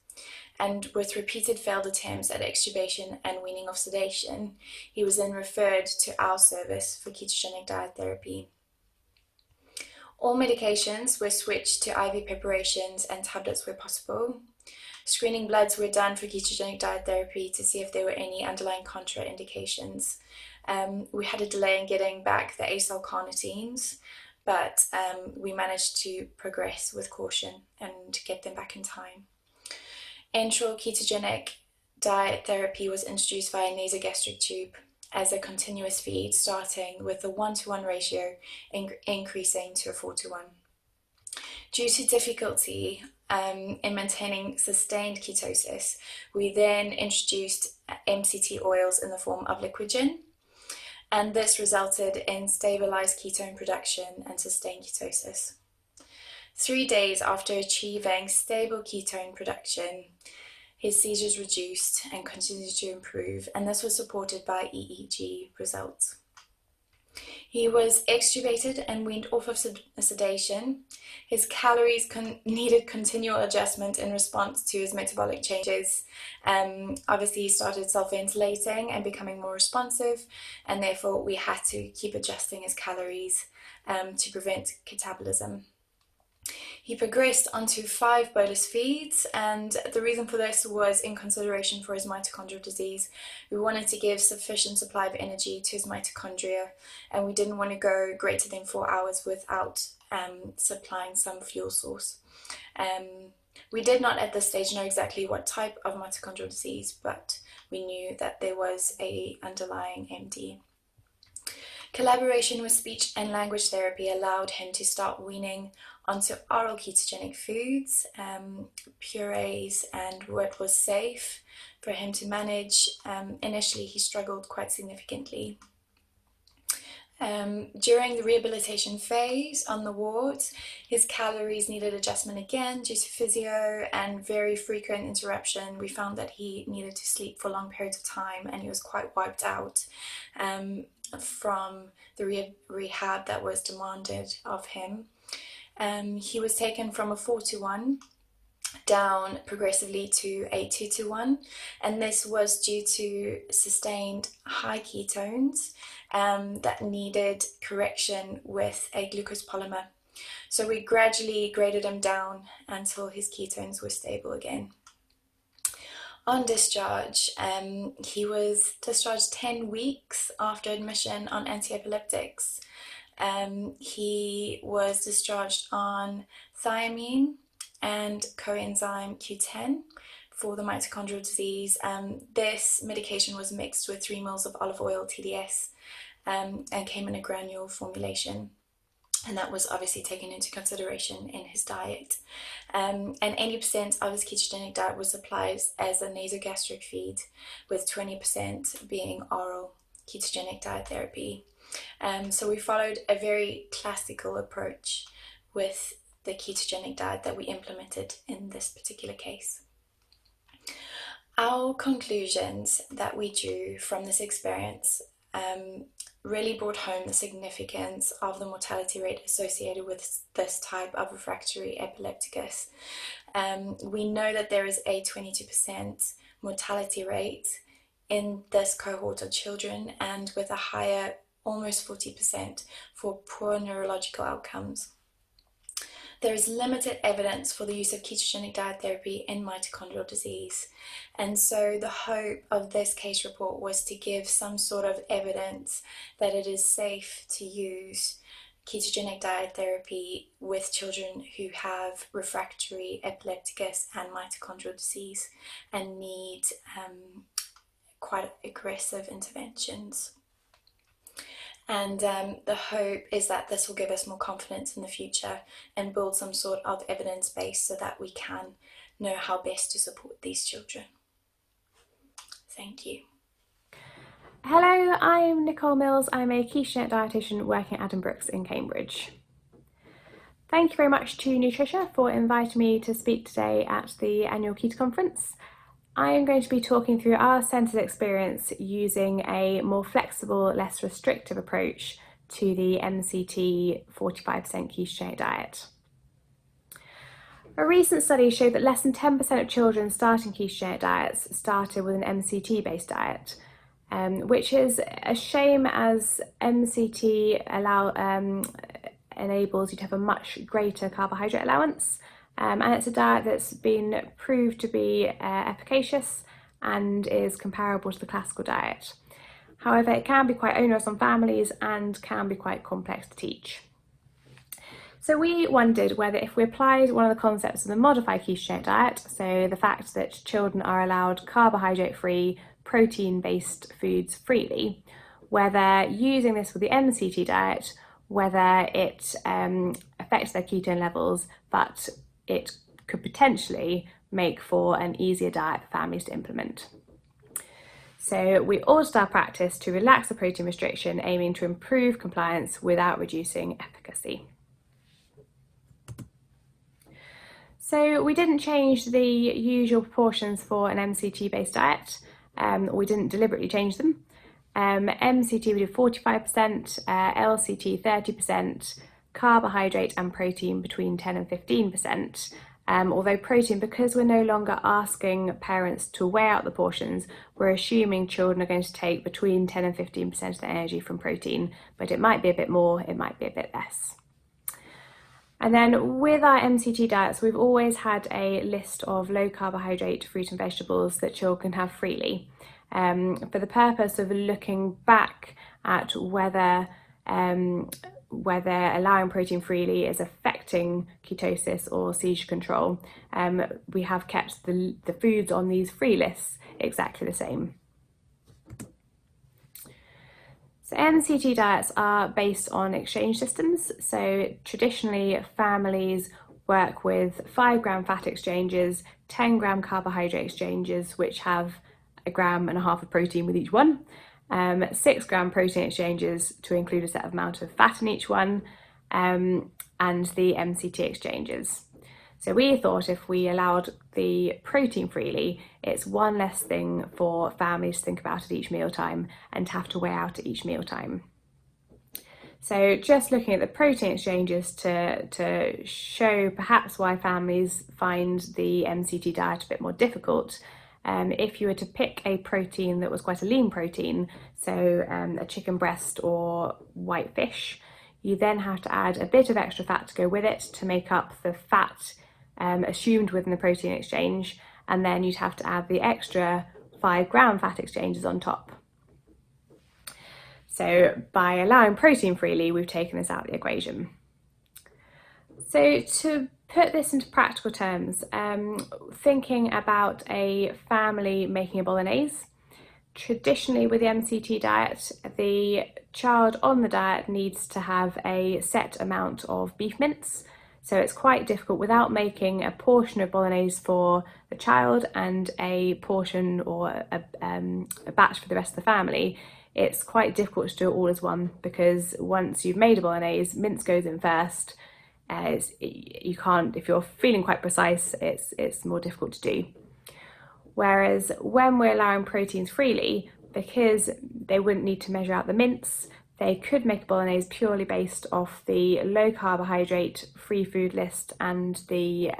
and with repeated failed attempts at extubation and weaning of sedation, he was then referred to our service for ketogenic diet therapy. All medications were switched to IV preparations and tablets where possible. Screening bloods were done for ketogenic diet therapy to see if there were any underlying contraindications. We had a delay in getting back the acyl carnitines, but we managed to progress with caution and get them back in time. Enteral ketogenic diet therapy was introduced via nasogastric tube as a continuous feed, starting with a 1-to-1 ratio, increasing to a 4-to-1. Due to difficulty in maintaining sustained ketosis, we then introduced MCT oils in the form of liquigen, and this resulted in stabilized ketone production and sustained ketosis. 3 days after achieving stable ketone production, his seizures reduced and continued to improve, and this was supported by EEG results. He was extubated and went off of sedation. His calories needed continual adjustment in response to his metabolic changes. Obviously, he started self-ventilating and becoming more responsive, and therefore we had to keep adjusting his calories to prevent catabolism. He progressed onto 5 bolus feeds, and the reason for this was in consideration for his mitochondrial disease. We wanted to give sufficient supply of energy to his mitochondria, and we didn't want to go greater than 4 hours without supplying some fuel source. We did not at this stage know exactly what type of mitochondrial disease, but we knew that there was an underlying MD. Collaboration with speech and language therapy allowed him to start weaning onto oral ketogenic foods, purees, and what was safe for him to manage. Initially, he struggled quite significantly. During the rehabilitation phase on the wards, his calories needed adjustment again due to physio and very frequent interruption. We found that he needed to sleep for long periods of time, and he was quite wiped out from the rehab that was demanded of him. He was taken from a 4:1 down progressively to a 2:1, and this was due to sustained high ketones that needed correction with a glucose polymer. So we gradually graded him down until his ketones were stable again. On discharge, he was discharged 10 weeks after admission on antiepileptics. He was discharged on thiamine and coenzyme Q10 for the mitochondrial disease. This medication was mixed with 3 ml of olive oil, TDS, and came in a granule formulation. And that was obviously taken into consideration in his diet. And 80% of his ketogenic diet was supplied as a nasogastric feed, with 20% being oral ketogenic diet therapy. So we followed a very classical approach with the ketogenic diet that we implemented in this particular case. Our conclusions that we drew from this experience really brought home the significance of the mortality rate associated with this type of refractory epilepticus. We know that there is a 22% mortality rate in this cohort of children, and with a higher, almost 40%, for poor neurological outcomes. There is limited evidence for the use of ketogenic diet therapy in mitochondrial disease, and so the hope of this case report was to give some sort of evidence that it is safe to use ketogenic diet therapy with children who have refractory epilepticus and mitochondrial disease and need quite aggressive interventions. And the hope is that this will give us more confidence in the future and build some sort of evidence base so that we can know how best to support these children. Thank you. Hello, I'm Nicole Mills. I'm a ketogenic dietitian working at Addenbrooke's in Cambridge. Thank you very much to Nutricia for inviting me to speak today at the annual KetoConference. I am going to be talking through our centre's experience using a more flexible, less restrictive approach to the MCT 45% ketogenic diet. A recent study showed that less than 10% of children starting ketogenic diets started with an MCT-based diet, which is a shame, as MCT enables you to have a much greater carbohydrate allowance. And it's a diet that's been proved to be efficacious and is comparable to the classical diet. However, it can be quite onerous on families and can be quite complex to teach. So we wondered whether, if we applied one of the concepts of the modified ketogenic diet, so the fact that children are allowed carbohydrate-free, protein-based foods freely, whether using this with the MCT diet, whether it affects their ketone levels, but it could potentially make for an easier diet for families to implement. So we altered our practice to relax the protein restriction, aiming to improve compliance without reducing efficacy. So we didn't change the usual proportions for an MCT-based diet. We didn't deliberately change them. MCT we did 45%, LCT 30%, carbohydrate and protein between 10 and 15%. Although protein, because we're no longer asking parents to weigh out the portions, we're assuming children are going to take between 10 and 15% of their energy from protein, but it might be a bit more, it might be a bit less. And then with our MCT diets, we've always had a list of low carbohydrate fruit and vegetables that children can have freely, for the purpose of looking back at whether allowing protein freely is affecting ketosis or seizure control. We have kept the foods on these free lists exactly the same. So MCT diets are based on exchange systems. So traditionally families work with 5 gram fat exchanges, 10 gram carbohydrate exchanges, which have 1.5 grams of protein with each one. 6 gram protein exchanges to include a set amount of fat in each one, and the MCT exchanges. So we thought if we allowed the protein freely, it's one less thing for families to think about at each mealtime and to have to weigh out at each mealtime. So just looking at the protein exchanges to show perhaps why families find the MCT diet a bit more difficult. If you were to pick a protein that was quite a lean protein, so a chicken breast or white fish, you then have to add a bit of extra fat to go with it to make up the fat assumed within the protein exchange, and then you'd have to add the extra 5 gram fat exchanges on top. So by allowing protein freely, we've taken this out of the equation. So to put this into practical terms, thinking about a family making a bolognese, traditionally with the MCT diet, the child on the diet needs to have a set amount of beef mince. So it's quite difficult without making a portion of bolognese for the child and a portion or a batch for the rest of the family. It's quite difficult to do it all as one, because once you've made a bolognese, mince goes in first. You can't, if you're feeling quite precise, it's more difficult to do. Whereas when we're allowing proteins freely, because they wouldn't need to measure out the mince, they could make a bolognese purely based off the low carbohydrate free food list and the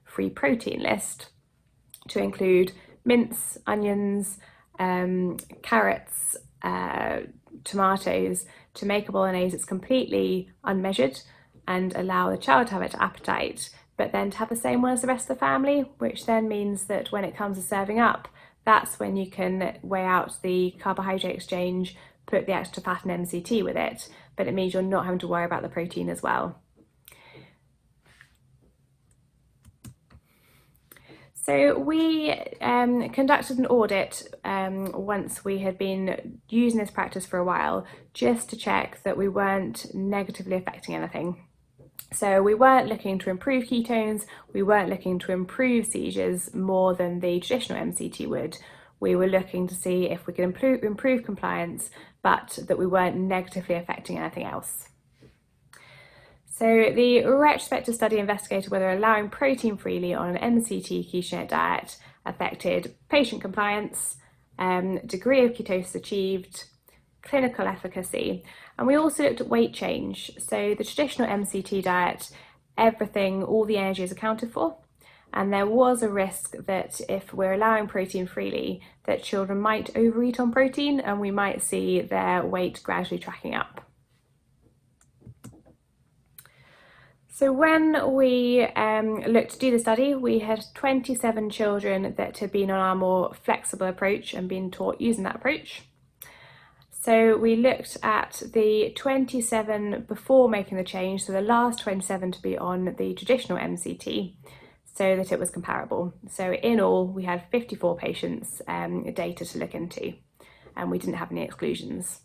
free protein list, to include mince, onions, carrots, tomatoes, to make a bolognese that's completely unmeasured and allow the child to have its appetite, but then to have the same one as the rest of the family, which then means that when it comes to serving up, that's when you can weigh out the carbohydrate exchange, put the extra fat and MCT with it, but it means you're not having to worry about the protein as well. So we conducted an audit once we had been using this practice for a while, just to check that we weren't negatively affecting anything. So we weren't looking to improve ketones, we weren't looking to improve seizures more than the traditional MCT would. We were looking to see if we could improve compliance, but that we weren't negatively affecting anything else. So the retrospective study investigated whether allowing protein freely on an MCT ketogenic diet affected patient compliance, degree of ketosis achieved, clinical efficacy, and we also looked at weight change. So the traditional MCT diet, all the energy is accounted for, and there was a risk that if we're allowing protein freely, that children might overeat on protein and we might see their weight gradually tracking up. So when we looked to do the study, we had 27 children that had been on our more flexible approach and been taught using that approach. So we looked at the 27 before making the change, so the last 27 to be on the traditional MCT, so that it was comparable. So in all, we had 54 patients data to look into, and we didn't have any exclusions.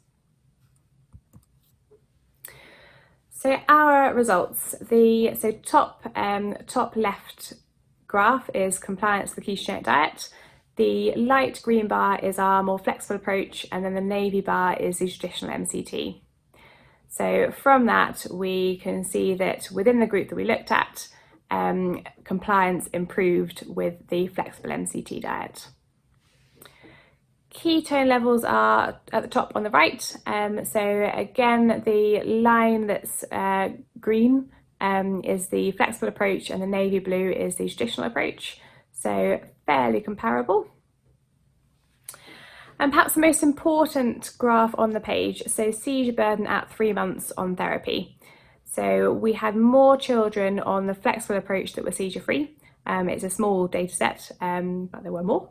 So our results, top left graph is compliance to the ketogenic diet. The light green bar is our more flexible approach, and then the navy bar is the traditional MCT. So from that, we can see that within the group that we looked at, compliance improved with the flexible MCT diet. ketone levels are at the top on the right. So again, the line that's green is the flexible approach, and the navy blue is the traditional approach. So fairly comparable. And perhaps the most important graph on the page, so seizure burden at 3 months on therapy. So we had more children on the flexible approach that were seizure free. It's a small data set, but there were more.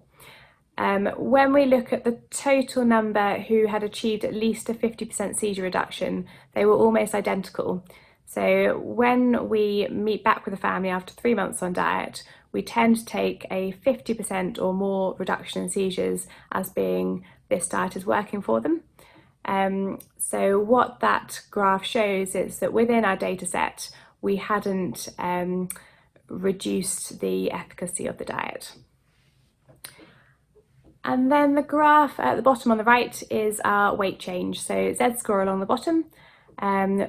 When we look at the total number who had achieved at least a 50% seizure reduction, they were almost identical. So when we meet back with a family after 3 months on diet, we tend to take a 50% or more reduction in seizures as being this diet is working for them. So what that graph shows is that within our data set, we hadn't reduced the efficacy of the diet. And then the graph at the bottom on the right is our weight change. So Z-score along the bottom.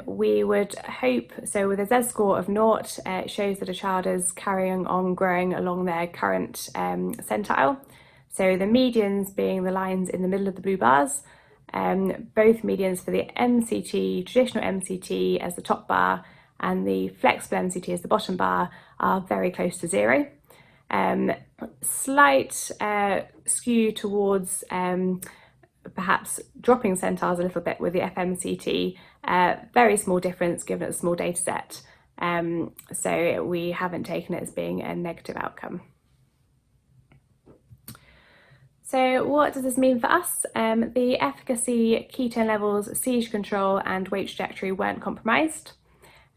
We would hope, so with a Z-score of 0, it shows that a child is carrying on growing along their current centile. So the medians being the lines in the middle of the blue bars, both medians for the MCT, traditional MCT as the top bar, and the flexible MCT as the bottom bar are very close to 0. Slight skew towards perhaps dropping centiles a little bit with the FMCT, very small difference given it's a small data set, so we haven't taken it as being a negative outcome. So what does this mean for us? The efficacy, ketone levels, seizure control and weight trajectory weren't compromised.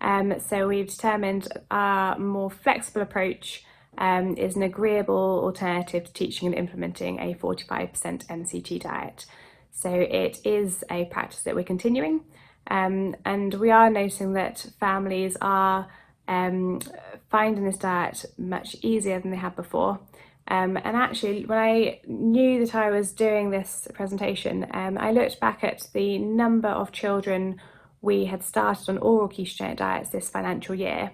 So we've determined our more flexible approach is an agreeable alternative to teaching and implementing a 45% MCT diet. So it is a practice that we're continuing, and we are noticing that families are finding this diet much easier than they had before. And actually, when I knew that I was doing this presentation, I looked back at the number of children we had started on oral ketogenic diets this financial year,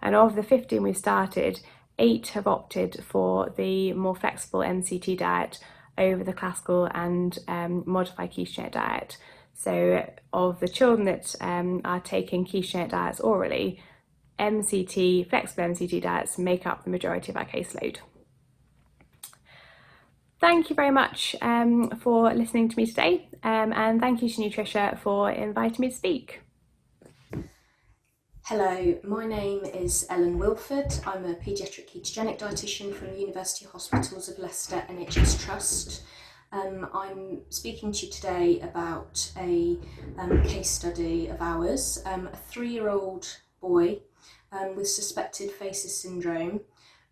and of the 15 we started, 8 have opted for the more flexible MCT diet over the classical and modified ketogenic diet. So of the children that are taking ketogenic diets orally, MCT, flexible MCT diets make up the majority of our caseload. Thank you very much for listening to me today, and thank you to Nutricia for inviting me to speak. Hello, my name is Ellen Wilford. I'm a paediatric ketogenic dietitian from the University Hospitals of Leicester NHS Trust. I'm speaking to you today about a case study of ours, a 3-year-old boy with suspected faces syndrome,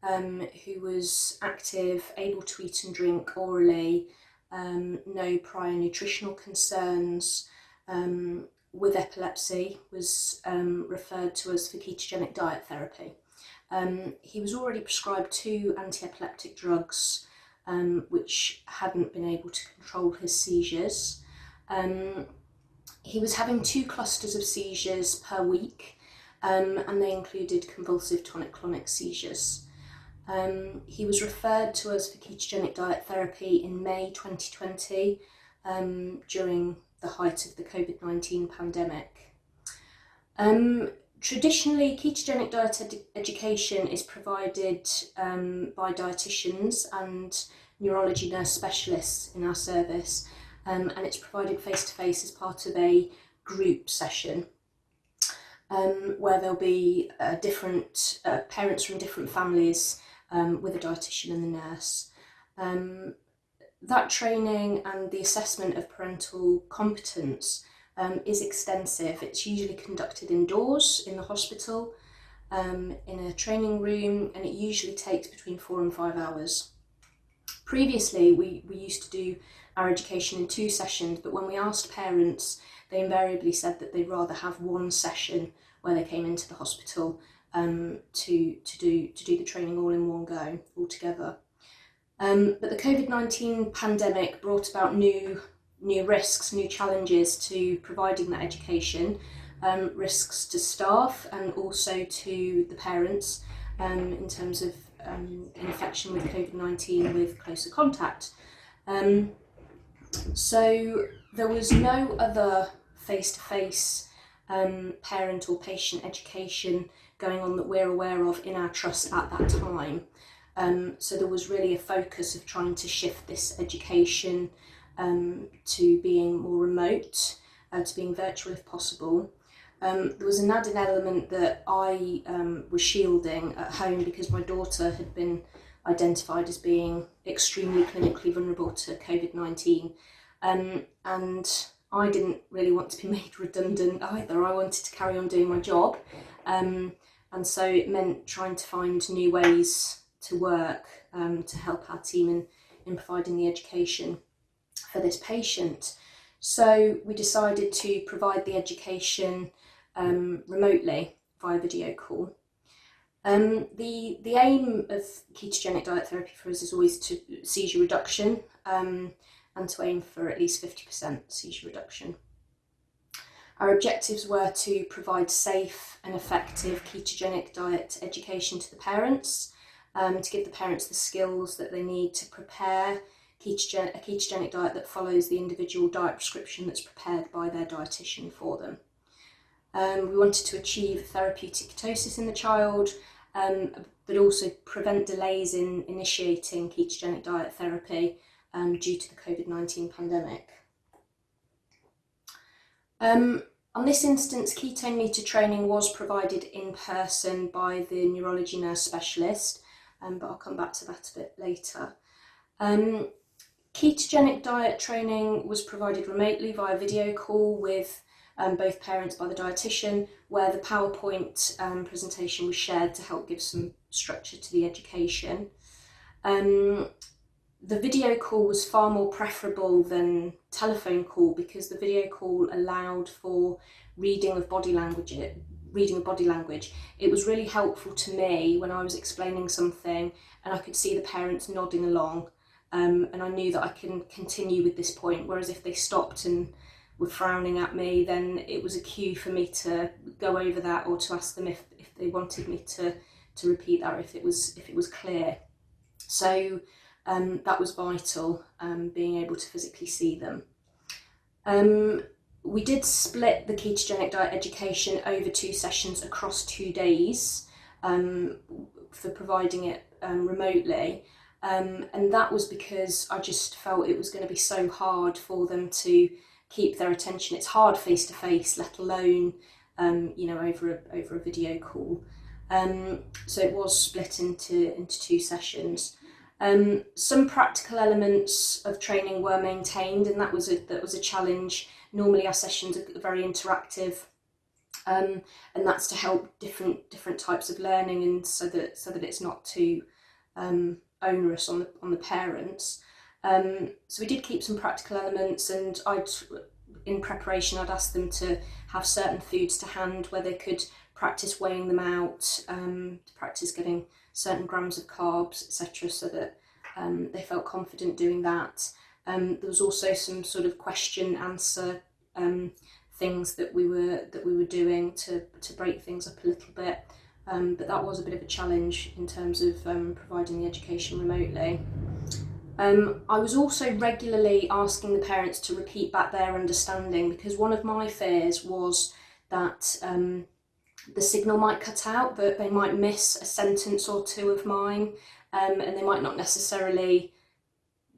who was active, able to eat and drink orally, no prior nutritional concerns, with epilepsy, was referred to us for ketogenic diet therapy. He was already prescribed 2 anti-epileptic drugs, which hadn't been able to control his seizures. He was having 2 clusters of seizures per week, and they included convulsive tonic-clonic seizures. He was referred to us for ketogenic diet therapy in May 2020, during the height of the COVID-19 pandemic. Traditionally, ketogenic diet education is provided by dietitians and neurology nurse specialists in our service, and it's provided face-to-face as part of a group session, where there'll be different parents from different families with a dietitian and the nurse. That training and the assessment of parental competence is extensive. It's usually conducted indoors in the hospital, in a training room, and it usually takes between 4 and 5 hours. Previously, we used to do our education in 2 sessions, but when we asked parents, they invariably said that they'd rather have 1 session where they came into the hospital to do the training all in one go, all together. But the COVID-19 pandemic brought about new risks, new challenges to providing that education, risks to staff and also to the parents in terms of infection with COVID-19 with closer contact. So there was no other face-to-face parent or patient education going on that we're aware of in our trust at that time. So there was really a focus of trying to shift this education to being more remote, to being virtual if possible. There was an added element that I was shielding at home because my daughter had been identified as being extremely clinically vulnerable to COVID-19. And I didn't really want to be made redundant either. I wanted to carry on doing my job. And so it meant trying to find new ways to work to help our team in providing the education for this patient. So we decided to provide the education remotely via video call. The aim of ketogenic diet therapy for us is always to seizure reduction and to aim for at least 50% seizure reduction. Our objectives were to provide safe and effective ketogenic diet education to the parents, to give the parents the skills that they need to prepare a ketogenic diet that follows the individual diet prescription that's prepared by their dietitian for them. We wanted to achieve therapeutic ketosis in the child, but also prevent delays in initiating ketogenic diet therapy due to the COVID-19 pandemic. On this instance, ketone meter training was provided in person by the neurology nurse specialist, but I'll come back to that a bit later. Ketogenic diet training was provided remotely via video call with both parents by the dietitian, where the PowerPoint presentation was shared to help give some structure to the education. The video call was far more preferable than telephone call because the video call allowed for reading of body language. It was really helpful to me when I was explaining something and I could see the parents nodding along, and I knew that I can continue with this point, whereas if they stopped and were frowning at me, then it was a cue for me to go over that or to ask them if they wanted me to repeat that, if it was clear. So that was vital, being able to physically see them. We did split the ketogenic diet education over 2 sessions across 2 days for providing it remotely. And that was because I just felt it was going to be so hard for them to keep their attention. It's hard face to face, let alone over a video call. So it was split into 2 sessions. Some practical elements of training were maintained, and that was a challenge. Normally our sessions are very interactive, and that's to help different types of learning, and so that it's not too onerous on the parents. So we did keep some practical elements, and in preparation I'd ask them to have certain foods to hand where they could practice weighing them out, to practice getting certain grams of carbs, etc., so that they felt confident doing that. There was also some sort of question answer things that we were doing to break things up a little bit, but that was a bit of a challenge in terms of providing the education remotely. I was also regularly asking the parents to repeat back their understanding, because one of my fears was that the signal might cut out, that they might miss a sentence or 2 of mine, and they might not necessarily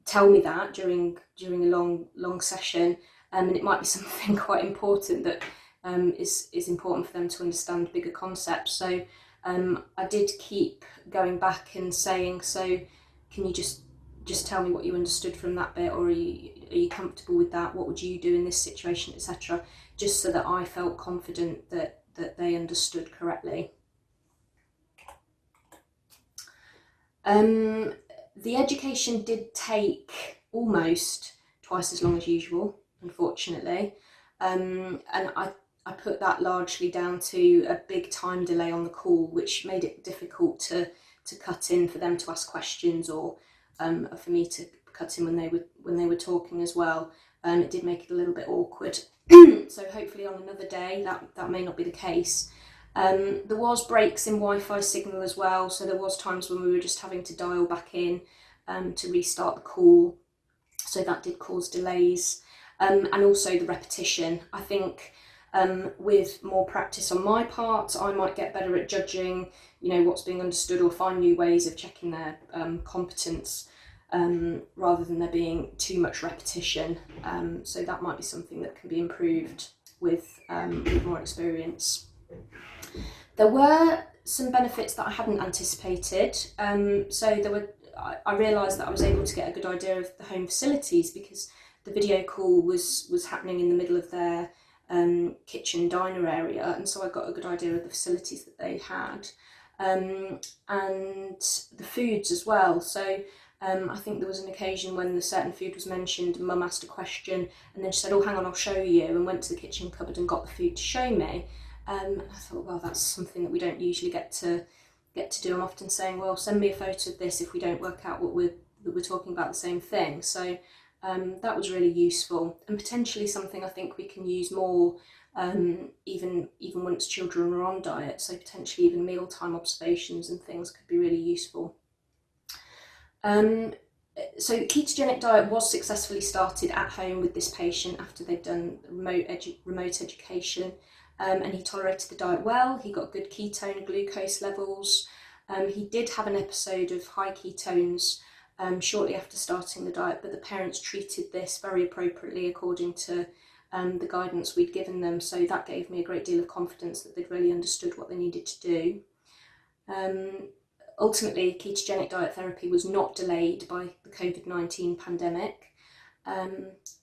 tell me that during a long session, and it might be something quite important that is important for them to understand bigger concepts. So I did keep going back and saying, so can you just tell me what you understood from that bit, or are you comfortable with that? What would you do in this situation, etc., just so that I felt confident that they understood correctly. The education did take almost twice as long as usual, unfortunately, and I put that largely down to a big time delay on the call, which made it difficult to cut in for them to ask questions, or for me to cut in when they were talking as well. It did make it a little bit awkward. So hopefully on another day that may not be the case. There was breaks in Wi-Fi signal as well, so there was times when we were just having to dial back in to restart the call. so that did cause delays. And also the repetition. I think with more practice on my part, I might get better at judging, what's being understood, or find new ways of checking their competence, rather than there being too much repetition. So that might be something that can be improved with more experience. There were some benefits that I hadn't anticipated. So I realised that I was able to get a good idea of the home facilities, because the video call was happening in the middle of their kitchen diner area, and so I got a good idea of the facilities that they had, and the foods as well. So I think there was an occasion when a certain food was mentioned, and Mum asked a question, and then she said, "Oh, hang on, I'll show you," and went to the kitchen cupboard and got the food to show me. And I thought, well, that's something that we don't usually get to do. I'm often saying, well, send me a photo of this if we don't work out that we're talking about the same thing. So that was really useful, and potentially something I think we can use more, even once children are on diet. So potentially even mealtime observations and things could be really useful. So the ketogenic diet was successfully started at home with this patient after they'd done remote education, and he tolerated the diet well. He got good ketone and glucose levels. He did have an episode of high ketones shortly after starting the diet, but the parents treated this very appropriately according to the guidance we'd given them, so that gave me a great deal of confidence that they'd really understood what they needed to do. Ultimately, ketogenic diet therapy was not delayed by the COVID-19 pandemic.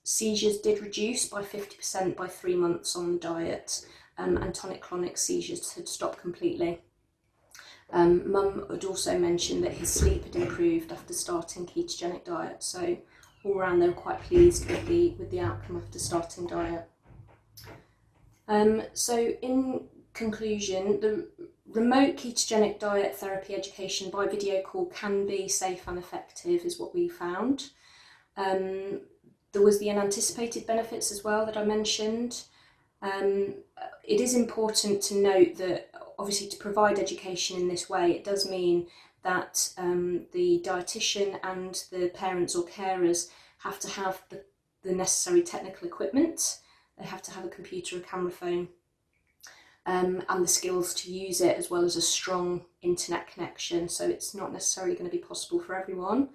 Seizures did reduce by 50% by 3 months on the diet, and tonic-clonic seizures had stopped completely. Mum had also mentioned that his sleep had improved after starting ketogenic diet, so all around they were quite pleased with the outcome after starting diet. So in conclusion, the remote ketogenic diet therapy education by video call can be safe and effective, is what we found. There was the unanticipated benefits as well that I mentioned. It is important to note that obviously to provide education in this way, it does mean that the dietitian and the parents or carers have to have the necessary technical equipment. They have to have a computer, a camera phone, and the skills to use it, as well as a strong internet connection. So it's not necessarily going to be possible for everyone.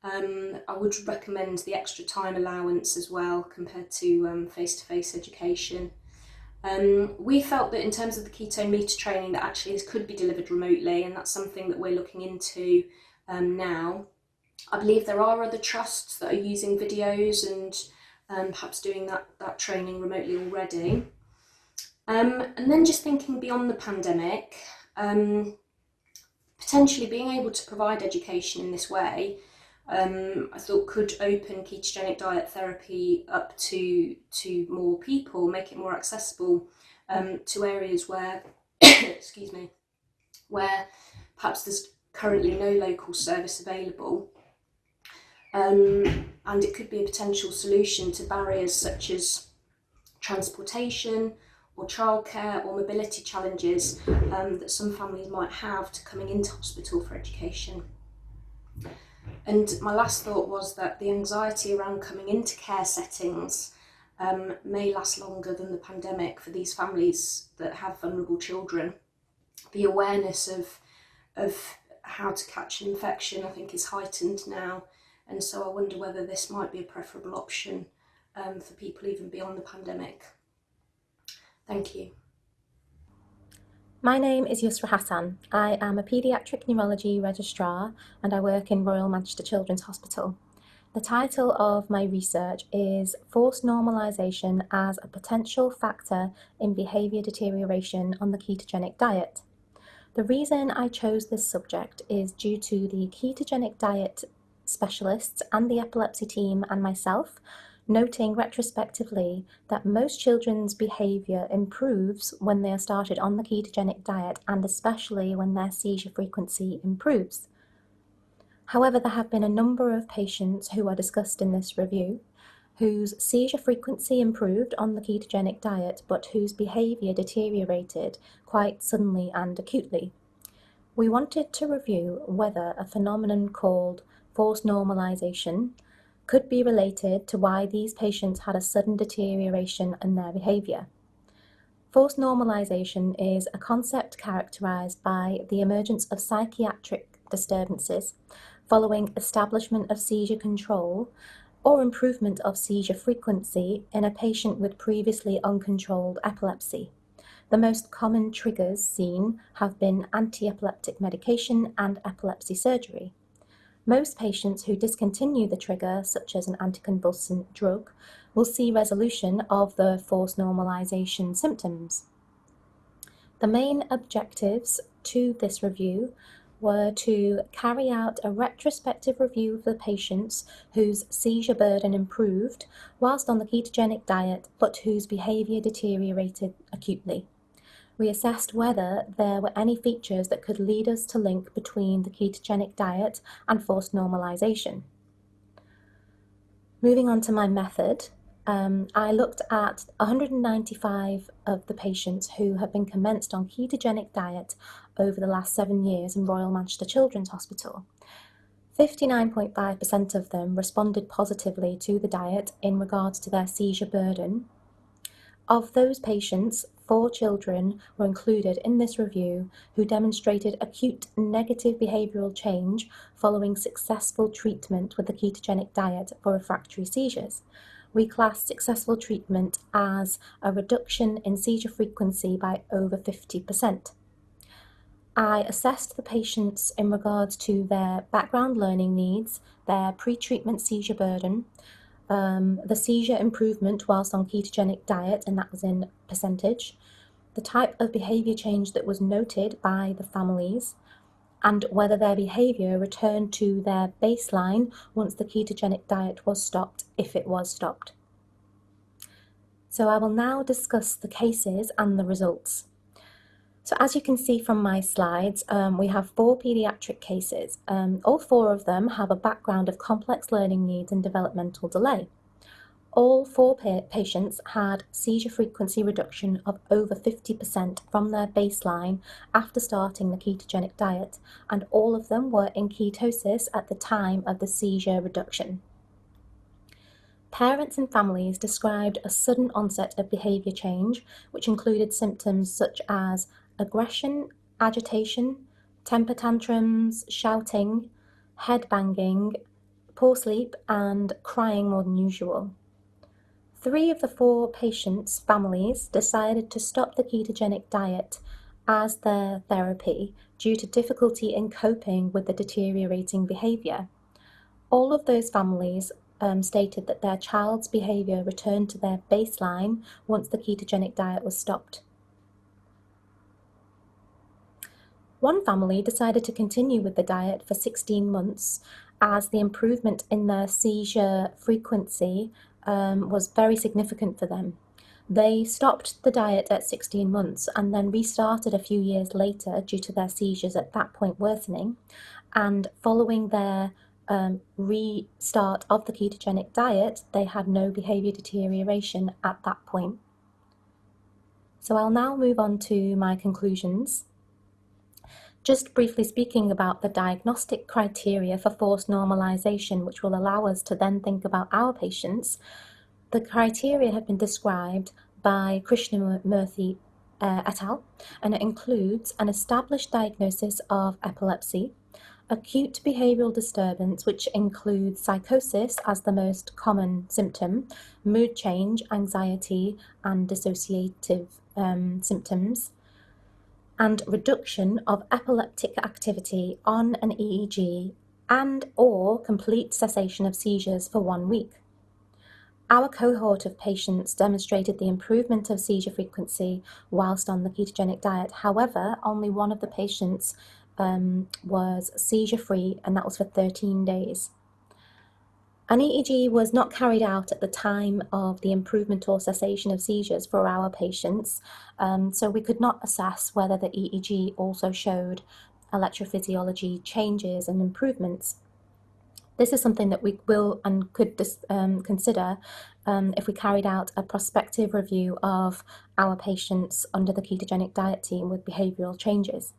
I would recommend the extra time allowance as well compared to face-to-face education. We felt that in terms of the ketone meter training, that actually this could be delivered remotely, and that's something that we're looking into now. I believe there are other trusts that are using videos and perhaps doing that training remotely already. And then just thinking beyond the pandemic, potentially being able to provide education in this way, I thought could open ketogenic diet therapy up to more people, make it more accessible to areas where, excuse me, where perhaps there's currently no local service available. And it could be a potential solution to barriers such as transportation or childcare or mobility challenges that some families might have to coming into hospital for education. And my last thought was that the anxiety around coming into care settings may last longer than the pandemic for these families that have vulnerable children. The awareness of how to catch an infection, I think, is heightened now, and so I wonder whether this might be a preferable option for people even beyond the pandemic. Thank you. My name is Yusra Hassan. I am a paediatric neurology registrar and I work in Royal Manchester Children's Hospital. The title of my research is Forced Normalisation as a Potential Factor in Behaviour Deterioration on the Ketogenic Diet. The reason I chose this subject is due to the ketogenic diet specialists and the epilepsy team and myself noting retrospectively that most children's behaviour improves when they are started on the ketogenic diet, and especially when their seizure frequency improves. However, there have been a number of patients who are discussed in this review whose seizure frequency improved on the ketogenic diet but whose behaviour deteriorated quite suddenly and acutely. We wanted to review whether a phenomenon called forced normalisation could be related to why these patients had a sudden deterioration in their behaviour. Forced normalisation is a concept characterised by the emergence of psychiatric disturbances following establishment of seizure control or improvement of seizure frequency in a patient with previously uncontrolled epilepsy. The most common triggers seen have been anti-epileptic medication and epilepsy surgery. Most patients who discontinue the trigger, such as an anticonvulsant drug, will see resolution of the forced normalisation symptoms. The main objectives to this review were to carry out a retrospective review of the patients whose seizure burden improved whilst on the ketogenic diet but whose behaviour deteriorated acutely. We assessed whether there were any features that could lead us to link between the ketogenic diet and forced normalisation. Moving on to my method, I looked at 195 of the patients who have been commenced on ketogenic diet over the last 7 years in Royal Manchester Children's Hospital. 59.5% of them responded positively to the diet in regards to their seizure burden. Of those patients, 4 children were included in this review who demonstrated acute negative behavioural change following successful treatment with the ketogenic diet for refractory seizures. We classed successful treatment as a reduction in seizure frequency by over 50%. I assessed the patients in regards to their background learning needs, their pre-treatment seizure burden, the seizure improvement whilst on ketogenic diet, and that was in percentage, the type of behaviour change that was noted by the families, and whether their behaviour returned to their baseline once the ketogenic diet was stopped, if it was stopped. So I will now discuss the cases and the results. So as you can see from my slides, we have 4 paediatric cases. All 4 of them have a background of complex learning needs and developmental delay. All 4 patients had seizure frequency reduction of over 50% from their baseline after starting the ketogenic diet, and all of them were in ketosis at the time of the seizure reduction. Parents and families described a sudden onset of behaviour change, which included symptoms such as aggression, agitation, temper tantrums, shouting, head banging, poor sleep, and crying more than usual. 3 of the 4 patients' families decided to stop the ketogenic diet as their therapy due to difficulty in coping with the deteriorating behaviour. All of those families stated that their child's behaviour returned to their baseline once the ketogenic diet was stopped. One family decided to continue with the diet for 16 months as the improvement in their seizure frequency was very significant for them. They stopped the diet at 16 months and then restarted a few years later due to their seizures at that point worsening, and following their restart of the ketogenic diet, they had no behaviour deterioration at that point. So I'll now move on to my conclusions. Just briefly speaking about the diagnostic criteria for forced normalisation, which will allow us to then think about our patients, the criteria have been described by Krishnamurthy et al., and it includes an established diagnosis of epilepsy, acute behavioural disturbance, which includes psychosis as the most common symptom, mood change, anxiety, and dissociative symptoms, and reduction of epileptic activity on an EEG and/or complete cessation of seizures for 1 week. Our cohort of patients demonstrated the improvement of seizure frequency whilst on the ketogenic diet. However, only one of the patients was seizure-free, and that was for 13 days. An EEG was not carried out at the time of the improvement or cessation of seizures for our patients, so we could not assess whether the EEG also showed electrophysiology changes and improvements. This is something that we will and could consider if we carried out a prospective review of our patients under the ketogenic diet team with behavioural changes.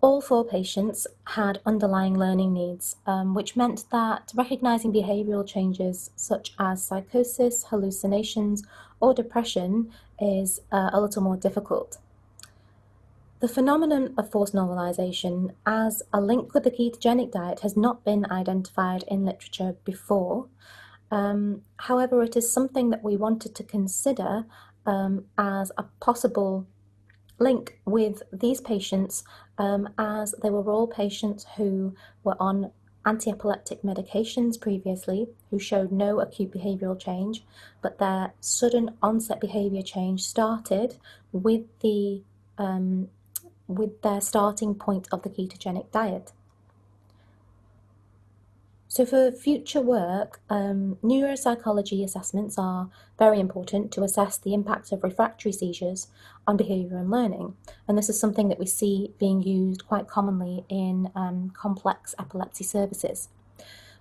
All 4 patients had underlying learning needs, which meant that recognizing behavioral changes such as psychosis, hallucinations, or depression is a little more difficult. The phenomenon of forced normalization as a link with the ketogenic diet has not been identified in literature before. However, it is something that we wanted to consider as a possible link with these patients, as they were all patients who were on anti-epileptic medications previously, who showed no acute behavioral change, but their sudden onset behavior change started with their starting point of the ketogenic diet. So for future work, neuropsychology assessments are very important to assess the impact of refractory seizures on behaviour and learning. And this is something that we see being used quite commonly in complex epilepsy services.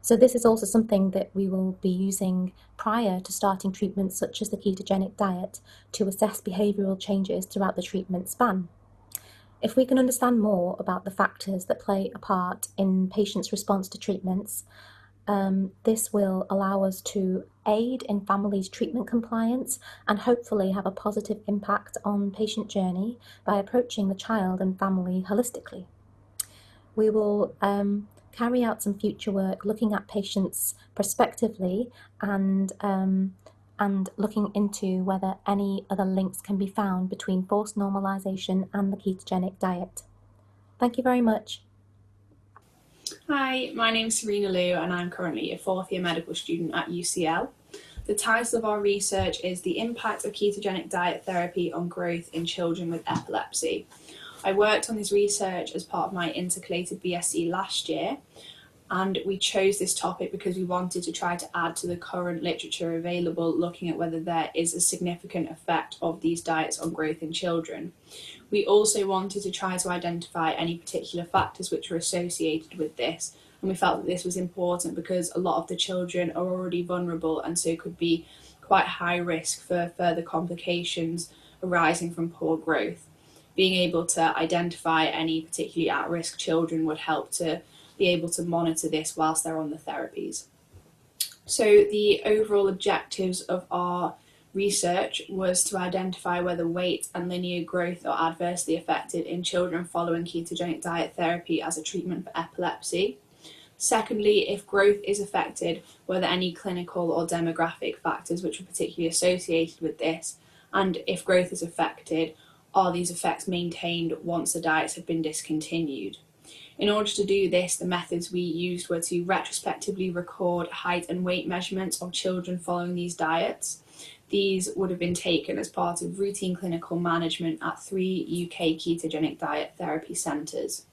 So this is also something that we will be using prior to starting treatments such as the ketogenic diet to assess behavioural changes throughout the treatment span. If we can understand more about the factors that play a part in patients' response to treatments, this will allow us to aid in families' treatment compliance and hopefully have a positive impact on patient journey by approaching the child and family holistically. We will carry out some future work looking at patients prospectively and looking into whether any other links can be found between forced normalization and the ketogenic diet. Thank you very much. Hi, my name's Serena Liu and I'm currently a 4th year medical student at UCL. The title of our research is The Impact of Ketogenic Diet Therapy on Growth in Children with Epilepsy. I worked on this research as part of my intercalated BSc last year, and we chose this topic because we wanted to try to add to the current literature available looking at whether there is a significant effect of these diets on growth in children. We also wanted to try to identify any particular factors which were associated with this, and we felt that this was important because a lot of the children are already vulnerable and so could be quite high risk for further complications arising from poor growth. Being able to identify any particularly at-risk children would help to be able to monitor this whilst they're on the therapies. So the overall objectives of our research was to identify whether weight and linear growth are adversely affected in children following ketogenic diet therapy as a treatment for epilepsy. Secondly, if growth is affected, were there any clinical or demographic factors which are particularly associated with this? And if growth is affected, are these effects maintained once the diets have been discontinued? In order to do this, the methods we used were to retrospectively record height and weight measurements of children following these diets. These would have been taken as part of routine clinical management at 3 UK ketogenic diet therapy centres.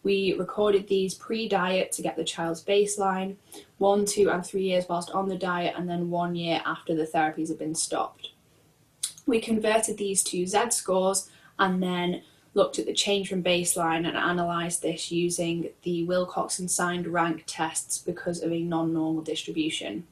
We recorded these pre-diet to get the child's baseline, 1, 2 and 3 years whilst on the diet, and then 1 year after the therapies had been stopped. We converted these to Z scores and then looked at the change from baseline and analysed this using the Wilcoxon-signed rank tests because of a non-normal distribution.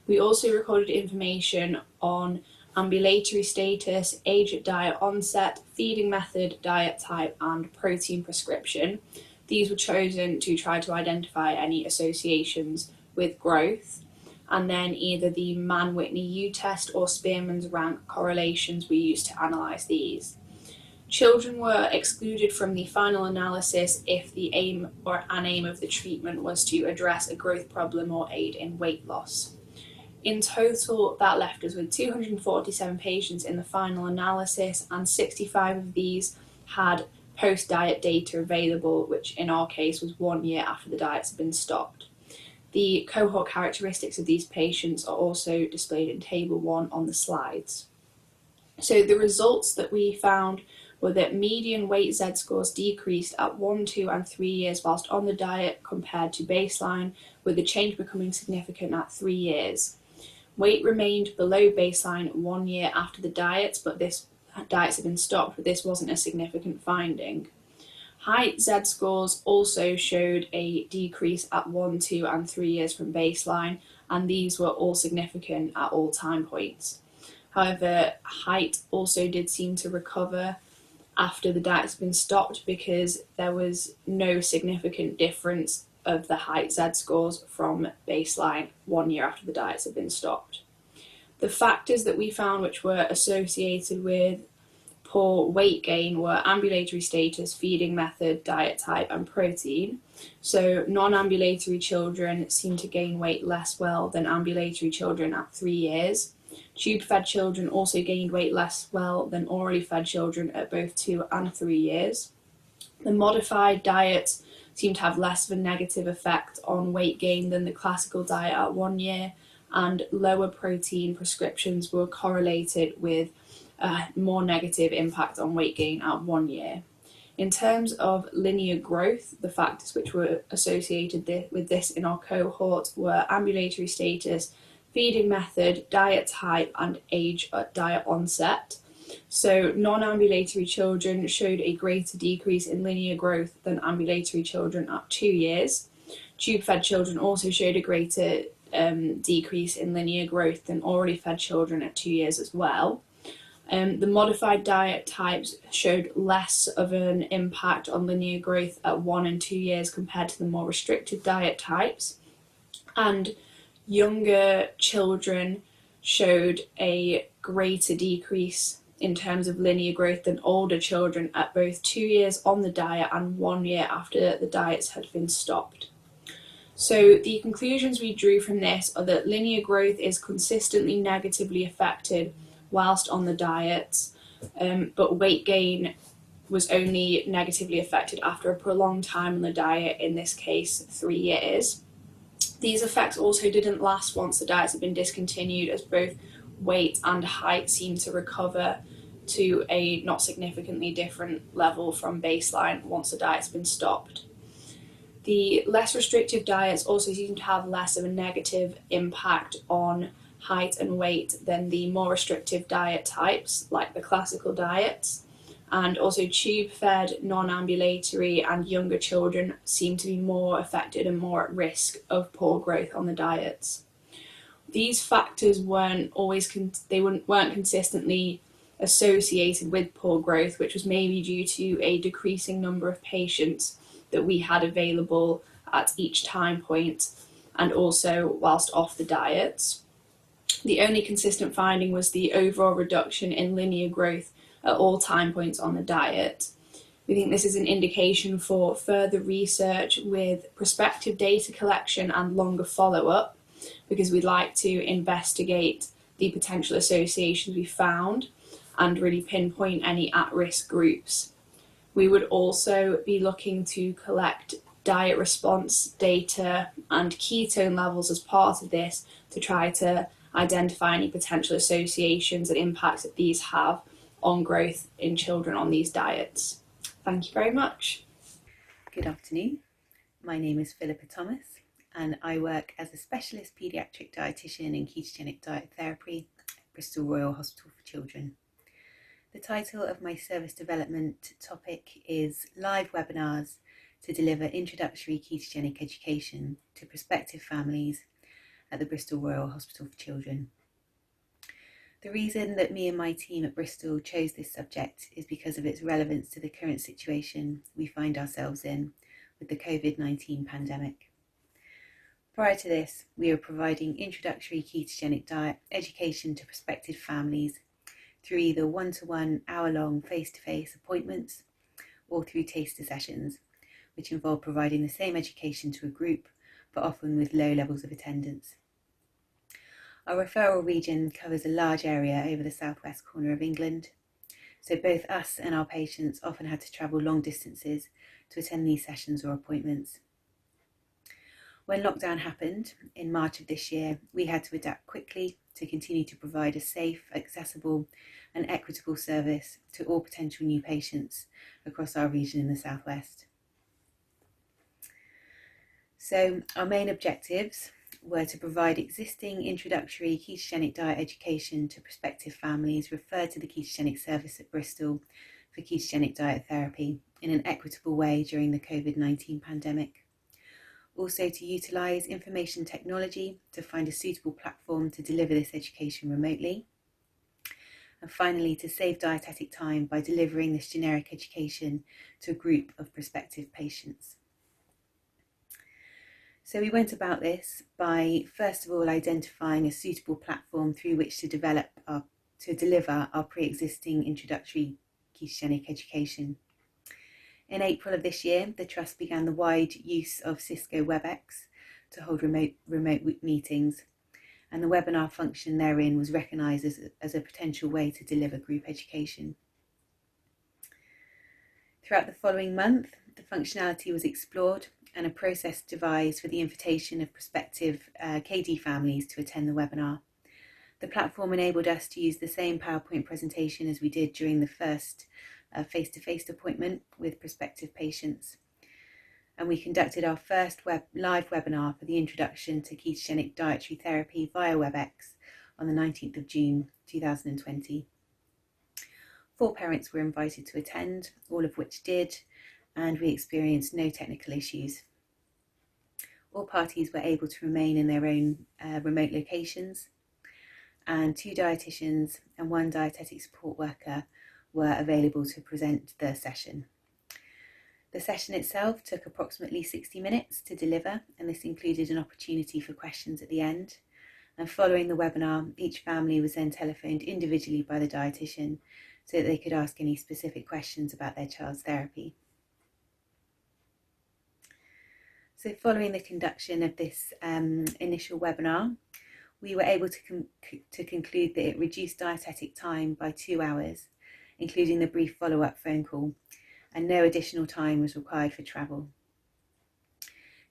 We also recorded information on ambulatory status, age at diet onset, feeding method, diet type, and protein prescription. These were chosen to try to identify any associations with growth. And then either the Mann-Whitney U test or Spearman's rank correlations we used to analyse these. Children were excluded from the final analysis if the aim or an aim of the treatment was to address a growth problem or aid in weight loss. In total, that left us with 247 patients in the final analysis, and 65 of these had post-diet data available, which in our case was 1 year after the diets had been stopped. The cohort characteristics of these patients are also displayed in Table 1 on the slides. So the results that we found were that median weight Z scores decreased at 1, 2 and 3 years whilst on the diet compared to baseline, with the change becoming significant at 3 years. Weight remained below baseline 1 year after the diets had been stopped, but this wasn't a significant finding. Height Z scores also showed a decrease at 1, 2 and 3 years from baseline, and these were all significant at all time points. However, height also did seem to recover after the diet's been stopped because there was no significant difference of the height Z scores from baseline 1 year after the diets had been stopped. The factors that we found which were associated with poor weight gain were ambulatory status, feeding method, diet type, and protein. So non-ambulatory children seem to gain weight less well than ambulatory children at 3 years. Tube-fed children also gained weight less well than orally fed children at both 2 and 3 years. The modified diets seem to have less of a negative effect on weight gain than the classical diet at 1 year, and lower protein prescriptions were correlated with a more negative impact on weight gain at 1 year. In terms of linear growth, the factors which were associated with this in our cohort were ambulatory status, feeding method, diet type, and age at diet onset. So non-ambulatory children showed a greater decrease in linear growth than ambulatory children at 2 years. Tube-fed children also showed a greater decrease in linear growth than orally fed children at 2 years as well. The modified diet types showed less of an impact on linear growth at 1 and 2 years compared to the more restricted diet types. And younger children showed a greater decrease in terms of linear growth than older children at both 2 years on the diet and 1 year after the diets had been stopped. So the conclusions we drew from this are that linear growth is consistently negatively affected whilst on the diets, but weight gain was only negatively affected after a prolonged time on the diet, in this case 3 years. These effects also didn't last once the diets had been discontinued, as both weight and height seemed to recover to a not significantly different level from baseline once the diet's been stopped. The less restrictive diets also seem to have less of a negative impact on height and weight than the more restrictive diet types, like the classical diets. And also tube-fed, non-ambulatory and younger children seem to be more affected and more at risk of poor growth on the diets. These factors weren't consistently associated with poor growth, which was maybe due to a decreasing number of patients that we had available at each time point, and also whilst off the diets. The only consistent finding was the overall reduction in linear growth at all time points on the diet. We think this is an indication for further research with prospective data collection and longer follow-up, because we'd like to investigate the potential associations we found and really pinpoint any at-risk groups. We would also be looking to collect diet response data and ketone levels as part of this to try to identify any potential associations and impacts that these have on growth in children on these diets. Thank you very much. Good afternoon. My name is Philippa Thomas and I work as a specialist paediatric dietitian in ketogenic diet therapy at Bristol Royal Hospital for Children. The title of my service development topic is Live Webinars to Deliver Introductory Ketogenic Education to Prospective Families at the Bristol Royal Hospital for Children. The reason that me and my team at Bristol chose this subject is because of its relevance to the current situation we find ourselves in with the COVID-19 pandemic. Prior to this, we were providing introductory ketogenic diet education to prospective families through either one-to-one hour-long face-to-face appointments or through taster sessions, which involve providing the same education to a group, but often with low levels of attendance. Our referral region covers a large area over the southwest corner of England, so both us and our patients often had to travel long distances to attend these sessions or appointments. When lockdown happened in March of this year, we had to adapt quickly to continue to provide a safe, accessible and equitable service to all potential new patients across our region in the southwest. So our main objectives were to provide existing introductory ketogenic diet education to prospective families referred to the ketogenic service at Bristol for ketogenic diet therapy in an equitable way during the COVID-19 pandemic. Also to utilise information technology to find a suitable platform to deliver this education remotely, and finally to save dietetic time by delivering this generic education to a group of prospective patients. So we went about this by first of all identifying a suitable platform through which to deliver our pre-existing introductory ketogenic education. In April of this year, the Trust began the wide use of Cisco WebEx to hold remote meetings, and the webinar function therein was recognised as a potential way to deliver group education. Throughout the following month, the functionality was explored and a process devised for the invitation of prospective KD families to attend the webinar. The platform enabled us to use the same PowerPoint presentation as we did during the first face-to-face appointment with prospective patients. And we conducted our first live webinar for the introduction to ketogenic dietary therapy via WebEx on the 19th of June 2020. 4 parents were invited to attend, all of which did, and we experienced no technical issues. All parties were able to remain in their own remote locations, and 2 dietitians and 1 dietetic support worker were available to present the session. The session itself took approximately 60 minutes to deliver, and this included an opportunity for questions at the end. And following the webinar, each family was then telephoned individually by the dietitian so that they could ask any specific questions about their child's therapy. So following the conduction of this initial webinar, we were able to conclude that it reduced dietetic time by 2 hours, including the brief follow-up phone call, and no additional time was required for travel.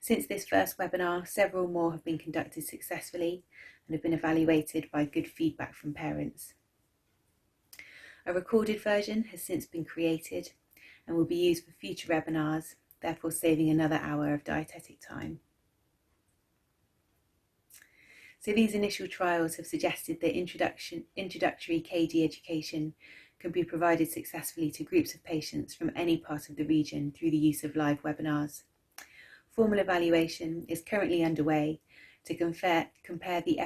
Since this first webinar, several more have been conducted successfully and have been evaluated by good feedback from parents. A recorded version has since been created and will be used for future webinars, therefore saving another hour of dietetic time. So these initial trials have suggested that introductory KD education can be provided successfully to groups of patients from any part of the region through the use of live webinars. Formal evaluation is currently underway to compare the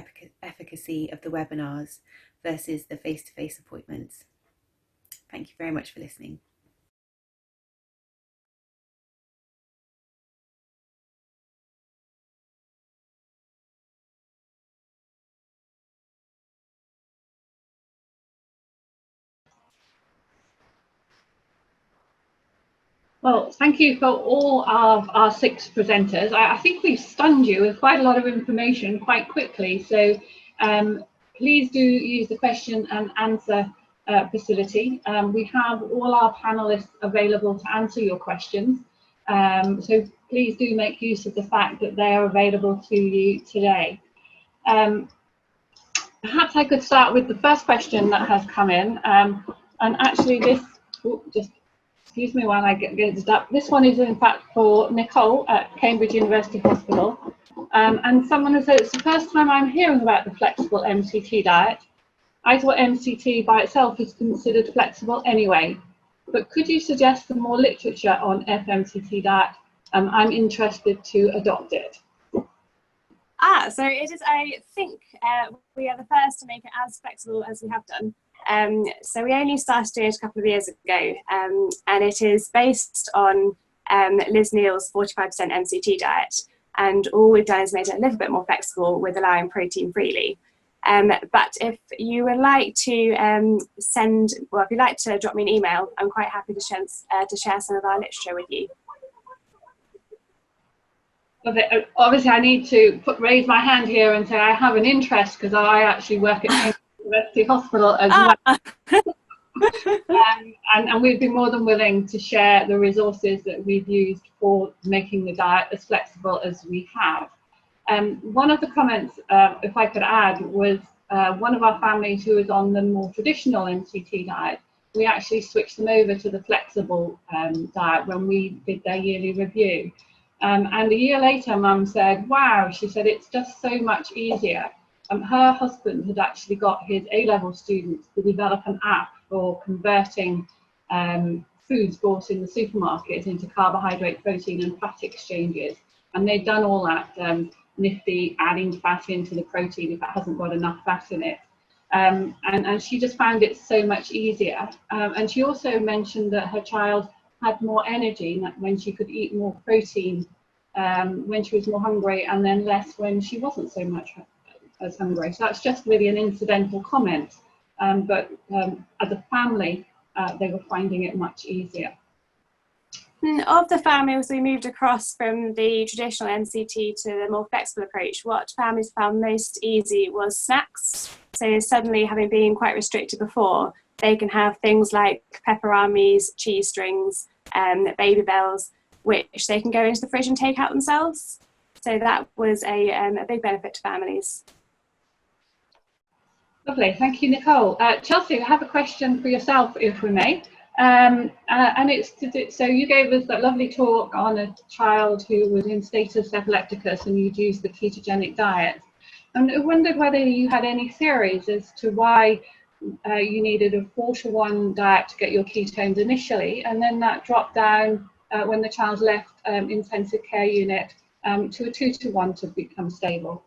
efficacy of the webinars versus the face-to-face appointments. Thank you very much for listening. Well, thank you for all of our 6 presenters. I think we've stunned you with quite a lot of information quite quickly. So please do use the question and answer facility. We have all our panelists available to answer your questions. So please do make use of the fact that they are available to you today. Perhaps I could start with the first question that has come in. And actually this, excuse me while I get this up. This one is in fact for Nicole at Cambridge University Hospital. And someone has said, it's the first time I'm hearing about the flexible MCT diet. I thought MCT by itself is considered flexible anyway. But could you suggest some more literature on FMCT diet? I'm interested to adopt it. So it is, I think we are the first to make it as flexible as we have done. So we only started doing it a couple of years ago, and it is based on Liz Neal's 45% MCT diet, and all we've done is made it a little bit more flexible with allowing protein freely. But if you would like to if you'd like to drop me an email, I'm quite happy to share some of our literature with you. Obviously, I need to raise my hand here and say I have an interest because I actually work at Cambridge University Hospital as well. And we'd be more than willing to share the resources that we've used for making the diet as flexible as we have. One of the comments, if I could add, was one of our families who was on the more traditional MCT diet. We actually switched them over to the flexible diet when we did their yearly review. And a year later, Mum said, wow, she said, it's just so much easier. Her husband had actually got his A-level students to develop an app for converting foods bought in the supermarket into carbohydrate, protein and fat exchanges. And they've done all that nifty adding fat into the protein if it hasn't got enough fat in it. and she just found it so much easier. And she also mentioned that her child had more energy when she could eat more protein when she was more hungry, and then less when she wasn't so much as hungry. So that's just really an incidental comment, but as a family they were finding it much easier. Of the families we moved across from the traditional MCT to the more flexible approach, what families found most easy was snacks. So suddenly, having been quite restricted before, they can have things like pepperonis, cheese strings, baby bells, which they can go into the fridge and take out themselves. So that was a big benefit to families. Lovely, thank you, Nicole. Chelsea, I have a question for yourself, if we may. And it's so you gave us that lovely talk on a child who was in status epilepticus and you'd used the ketogenic diet. And I wondered whether you had any theories as to why you needed a 4-to-1 diet to get your ketones initially, and then that dropped down when the child left intensive care unit to a 2-to-1 to become stable.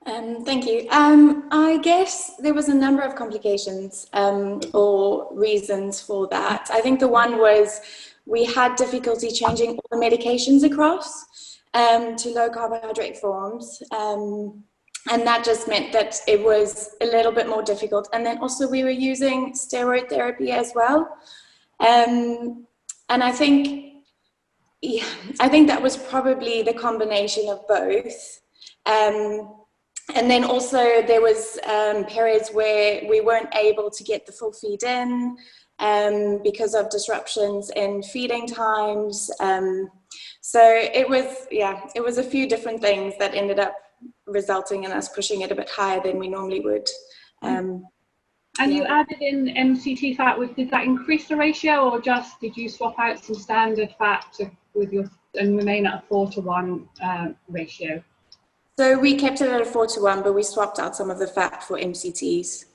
Thank you. I guess there was a number of complications or reasons for that. I think the one was we had difficulty changing all the medications across to low carbohydrate forms. And that just meant that it was a little bit more difficult. And then also we were using steroid therapy as well. And I think, yeah, I think that was probably the combination of both. And then also there was periods where we weren't able to get the full feed in because of disruptions in feeding times. So it was a few different things that ended up resulting in us pushing it a bit higher than we normally would. And you added in MCT fat. Did that increase the ratio, or just did you swap out some standard fat and remain at a 4-to-1 ratio? So we kept it at a 4-to-1, but we swapped out some of the fat for MCTs.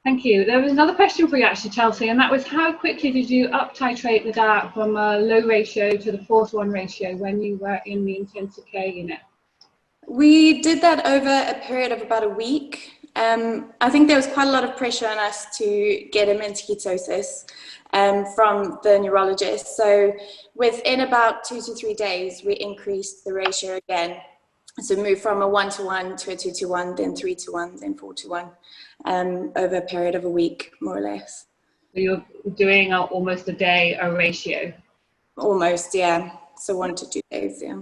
Thank you. There was another question for you actually, Chelsea, and that was how quickly did you up titrate the diet from a low ratio to the 4-to-1 ratio when you were in the intensive care unit? We did that over a period of about a week. I think there was quite a lot of pressure on us to get him into ketosis from the neurologist. So within about 2 to 3 days, we increased the ratio again. So moved from a 1-to-1 to a 2-to-1, then 3-to-1, then 4-to-1 over a period of a week, more or less. So you're doing almost a day a ratio? Almost, yeah. So 1 to 2 days, yeah.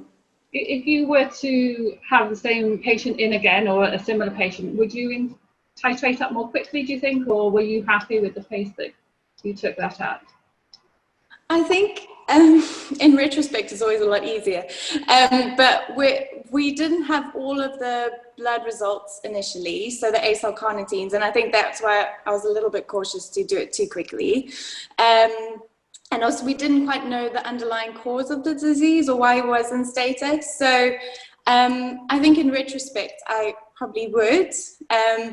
If you were to have the same patient in again, or a similar patient, would you titrate up more quickly, do you think, or were you happy with the pace that you took that at? I think in retrospect it's always a lot easier, but we didn't have all of the blood results initially, so the acyl carnitines, and I think that's why I was a little bit cautious to do it too quickly. And also we didn't quite know the underlying cause of the disease or why it was in status. So I think in retrospect, I probably would.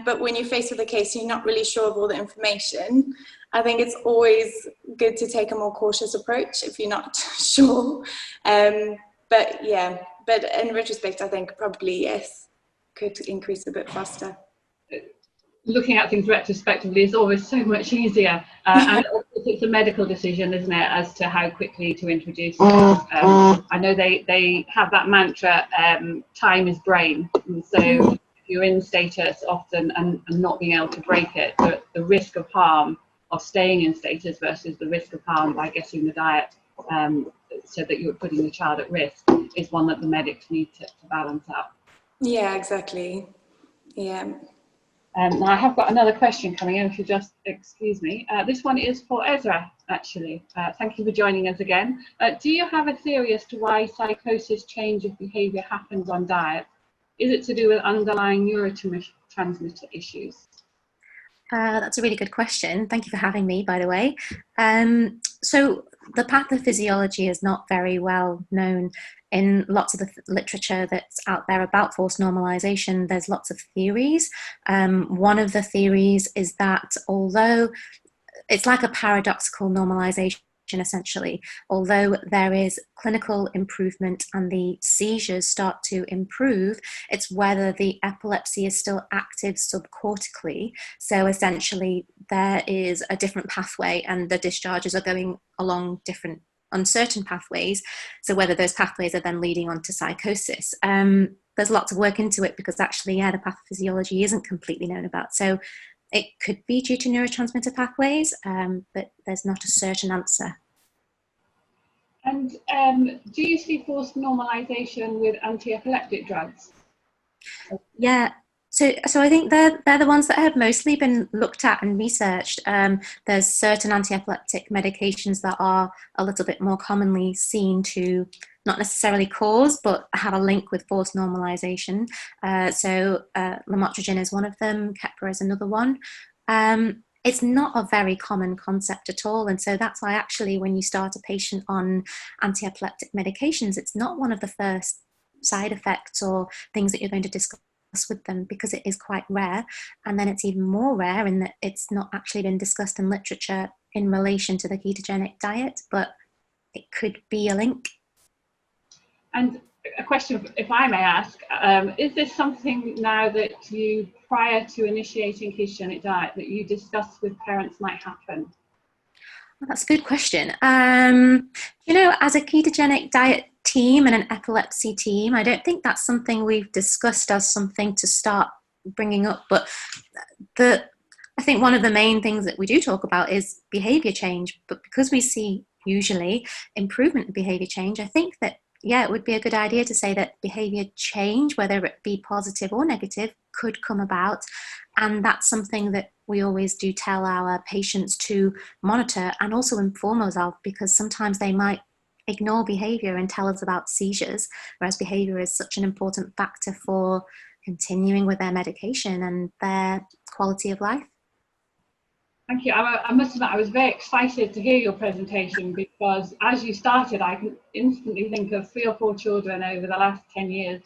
But when you're faced with a case, you're not really sure of all the information. I think it's always good to take a more cautious approach if you're not sure. But yeah, but in retrospect, I think probably yes, could increase a bit faster. Looking at things retrospectively is always so much easier, and it's a medical decision, isn't it, as to how quickly to introduce things. I know they have that mantra, time is brain, and so if you're in status often and not being able to break it, the risk of harm of staying in status versus the risk of harm by getting the diet so that you're putting the child at risk is one that the medics need to balance out. Yeah, exactly. Yeah. Now I have got another question coming in, if you just excuse me. This one is for Ezra, actually. Thank you for joining us again. Do you have a theory as to why psychosis change of behaviour happens on diet? Is it to do with underlying neurotransmitter issues? That's a really good question. Thank you for having me, by the way. So the pathophysiology is not very well known. In lots of the literature that's out there about forced normalization, there's lots of theories. One of the theories is that although it's like a paradoxical normalization essentially. Although there is clinical improvement and the seizures start to improve, it's whether the epilepsy is still active subcortically. So essentially there is a different pathway and the discharges are going along different uncertain pathways. So whether those pathways are then leading on to psychosis. There's lots of work into it because actually, yeah, the pathophysiology isn't completely known about. So it could be due to neurotransmitter pathways, but there's not a certain answer. And do you see forced normalization with anti-epileptic drugs? Yeah, so I think they're the ones that have mostly been looked at and researched. There's certain anti-epileptic medications that are a little bit more commonly seen to not necessarily cause, but have a link with forced normalization. So lamotrigine is one of them, Keppra is another one. It's not a very common concept at all. And so that's why actually when you start a patient on anti-epileptic medications, it's not one of the first side effects or things that you're going to discuss with them, because it is quite rare. And then it's even more rare in that it's not actually been discussed in literature in relation to the ketogenic diet, but it could be a link. And a question, if I may ask, is this something now that you, prior to initiating ketogenic diet, that you discuss with parents might happen? Well, that's a good question. You know, as a ketogenic diet team and an epilepsy team, I don't think that's something we've discussed as something to start bringing up. But I think one of the main things that we do talk about is behavior change. But because we see usually improvement in behavior change, I think that, yeah, it would be a good idea to say that behavior change, whether it be positive or negative, could come about. And that's something that we always do tell our patients to monitor and also inform us of, because sometimes they might ignore behavior and tell us about seizures, whereas behavior is such an important factor for continuing with their medication and their quality of life. Thank you. I must admit, I was very excited to hear your presentation, because as you started, I can instantly think of 3 or 4 children over the last 10 years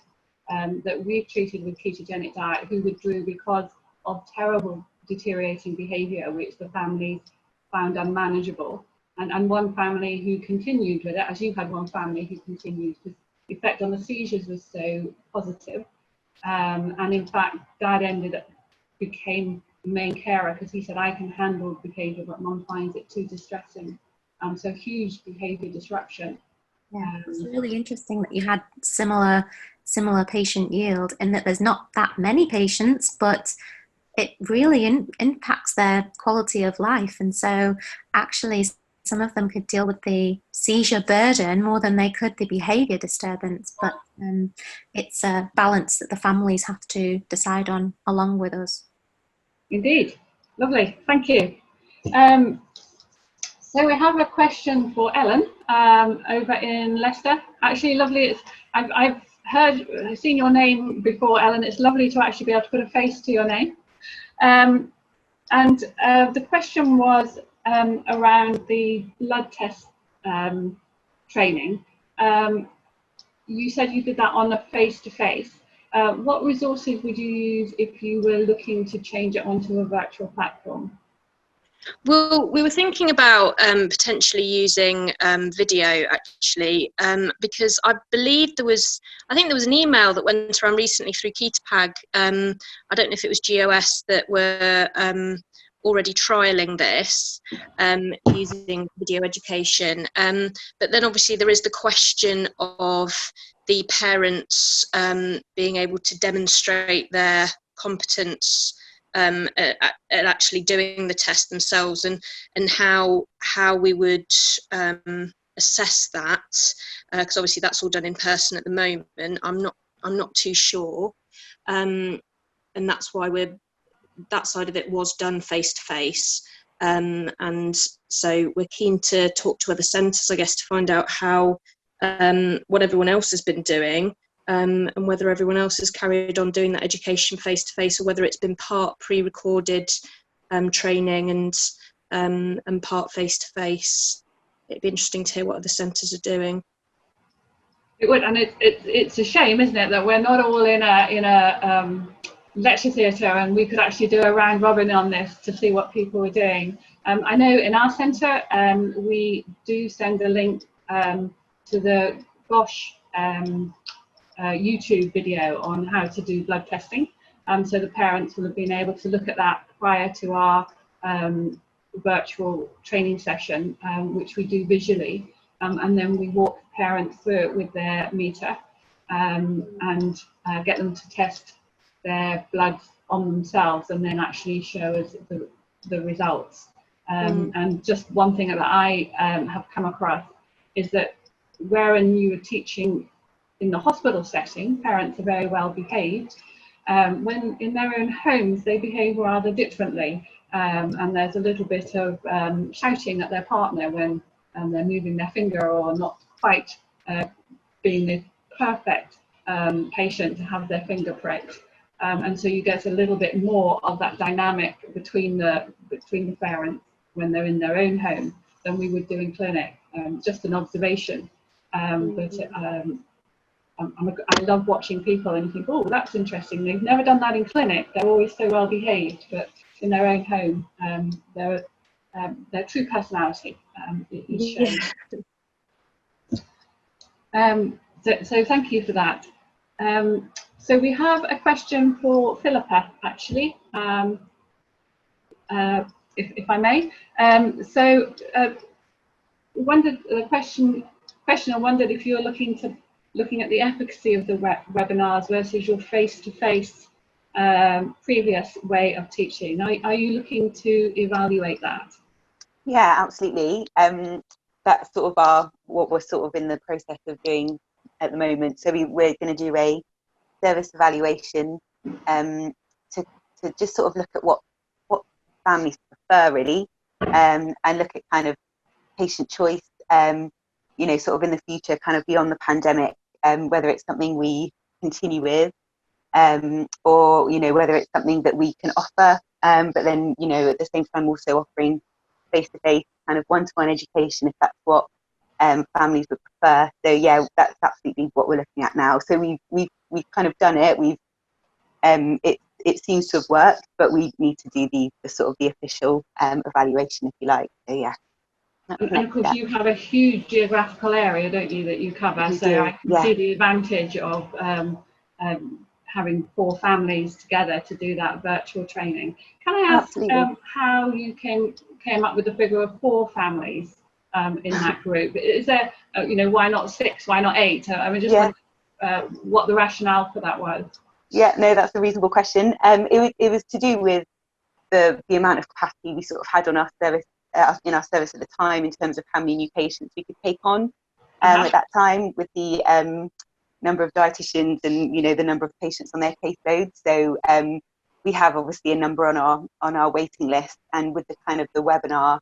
that we've treated with ketogenic diet who withdrew because of terrible deteriorating behavior, which the families found unmanageable. And one family who continued with it, as you had one family who continued, because the effect on the seizures was so positive. And in fact, Dad became the main carer because he said, I can handle behavior, but Mum finds it too distressing. So huge behavior disruption. Yeah, it's really interesting that you had similar patient yield, and that there's not that many patients, but it really impacts their quality of life. And so actually some of them could deal with the seizure burden more than they could the behavior disturbance. But it's a balance that the families have to decide on along with us. Indeed. Lovely. Thank you. So we have a question for Ellen over in Leicester. Actually, lovely. I've seen your name before, Ellen. It's lovely to actually be able to put a face to your name. And the question was around the blood test training. You said you did that on a face-to-face. What resources would you use if you were looking to change it onto a virtual platform? Well, we were thinking about potentially using video, actually, because I believe there was an email that went around recently through KetoPag. I don't know if it was GOS that were already trialling this using video education. But then obviously there is the question of the parents being able to demonstrate their competence at actually doing the test themselves, and how we would assess that, because obviously that's all done in person at the moment. I'm not too sure, and that's why that side of it was done face to face, and so we're keen to talk to other centres, I guess, to find out how what everyone else has been doing. And whether everyone else has carried on doing that education face-to-face, or whether it's been part pre-recorded training and part face-to-face. It'd be interesting to hear what other centres are doing. It would, and it's a shame, isn't it, that we're not all in a lecture theatre, and we could actually do a round robin on this to see what people were doing. I know in our centre we do send a link to the Bosch YouTube video on how to do blood testing. So the parents will have been able to look at that prior to our virtual training session, which we do visually, and then we walk parents through it with their meter and get them to test their blood on themselves and then actually show us the results. And just one thing that I have come across is that wherein you are teaching in the hospital setting, parents are very well behaved. When in their own homes, they behave rather differently. And there's a little bit of shouting at their partner when they're moving their finger or not quite being the perfect patient to have their finger pricked. And so you get a little bit more of that dynamic between the parents when they're in their own home than we would do in clinic. Just an observation. But I love watching people and you think, oh, that's interesting. They've never done that in clinic. They're always so well behaved, but in their own home, their true personality is shown. So thank you for that. So we have a question for Philippa, actually, if I may. Wondered the questioner wondered if you're looking at the efficacy of the webinars versus your face-to-face previous way of teaching. Are you looking to evaluate that? Yeah, absolutely. That's sort of what we're sort of in the process of doing at the moment. So we're going to do a service evaluation to just sort of look at what families prefer really, and look at kind of patient choice, you know, sort of in the future, kind of beyond the pandemic, whether it's something we continue with, or, you know, whether it's something that we can offer, but then, you know, at the same time also offering face-to-face kind of one-to-one education if that's what families would prefer. So yeah, that's absolutely what we're looking at now. So we've kind of done it. It seems to have worked, but we need to do the sort of the official evaluation, if you like. So yeah. And of course, you have a huge geographical area, don't you, that you cover? I can see the advantage of having 4 families together to do that virtual training. Can I ask how you came up with the figure of 4 families in that group? Is there, you know, why not 6? Why not 8? I mean, just wonder, what the rationale for that was. Yeah, no, that's a reasonable question. It was to do with the amount of capacity we sort of had on our service. In our service at the time, in terms of how many new patients we could take on at that time, with the number of dietitians and, you know, the number of patients on their caseload. So we have obviously a number on our waiting list, and with the kind of the webinar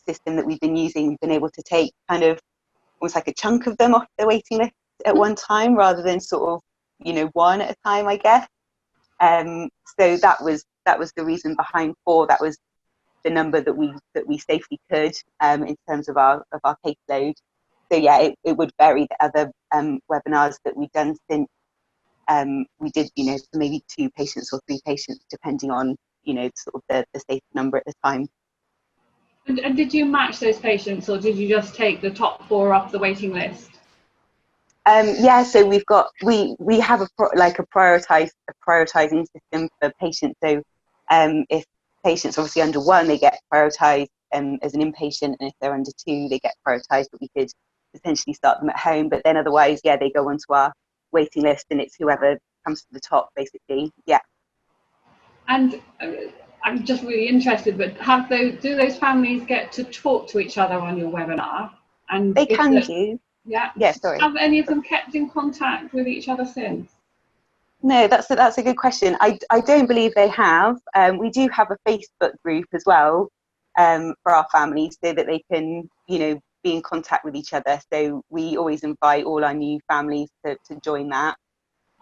system that we've been using, we've been able to take kind of almost like a chunk of them off the waiting list at one time, rather than sort of, you know, one at a time, I guess. So that was the reason behind 4. That was the number that we safely could in terms of our caseload. So yeah, it would vary. The other webinars that we've done since, we did, you know, maybe 2 patients or 3 patients, depending on, you know, sort of the safe number at the time. And did you match those patients, or did you just take the top 4 off the waiting list? Yeah, so we have a prioritizing system for patients. So if patients obviously under 1, they get prioritised as an inpatient, and if they're under 2, they get prioritised, but we could potentially start them at home. But then otherwise, yeah, they go onto our waiting list, and it's whoever comes to the top, basically. Yeah. And I'm just really interested, but do those families get to talk to each other on your webinar? And they can do. Yeah. Yeah. Sorry. Have any of them kept in contact with each other since? No, that's a good question. I don't believe they have. We do have a Facebook group as well for our families, so that they can, you know, be in contact with each other. So we always invite all our new families to join that.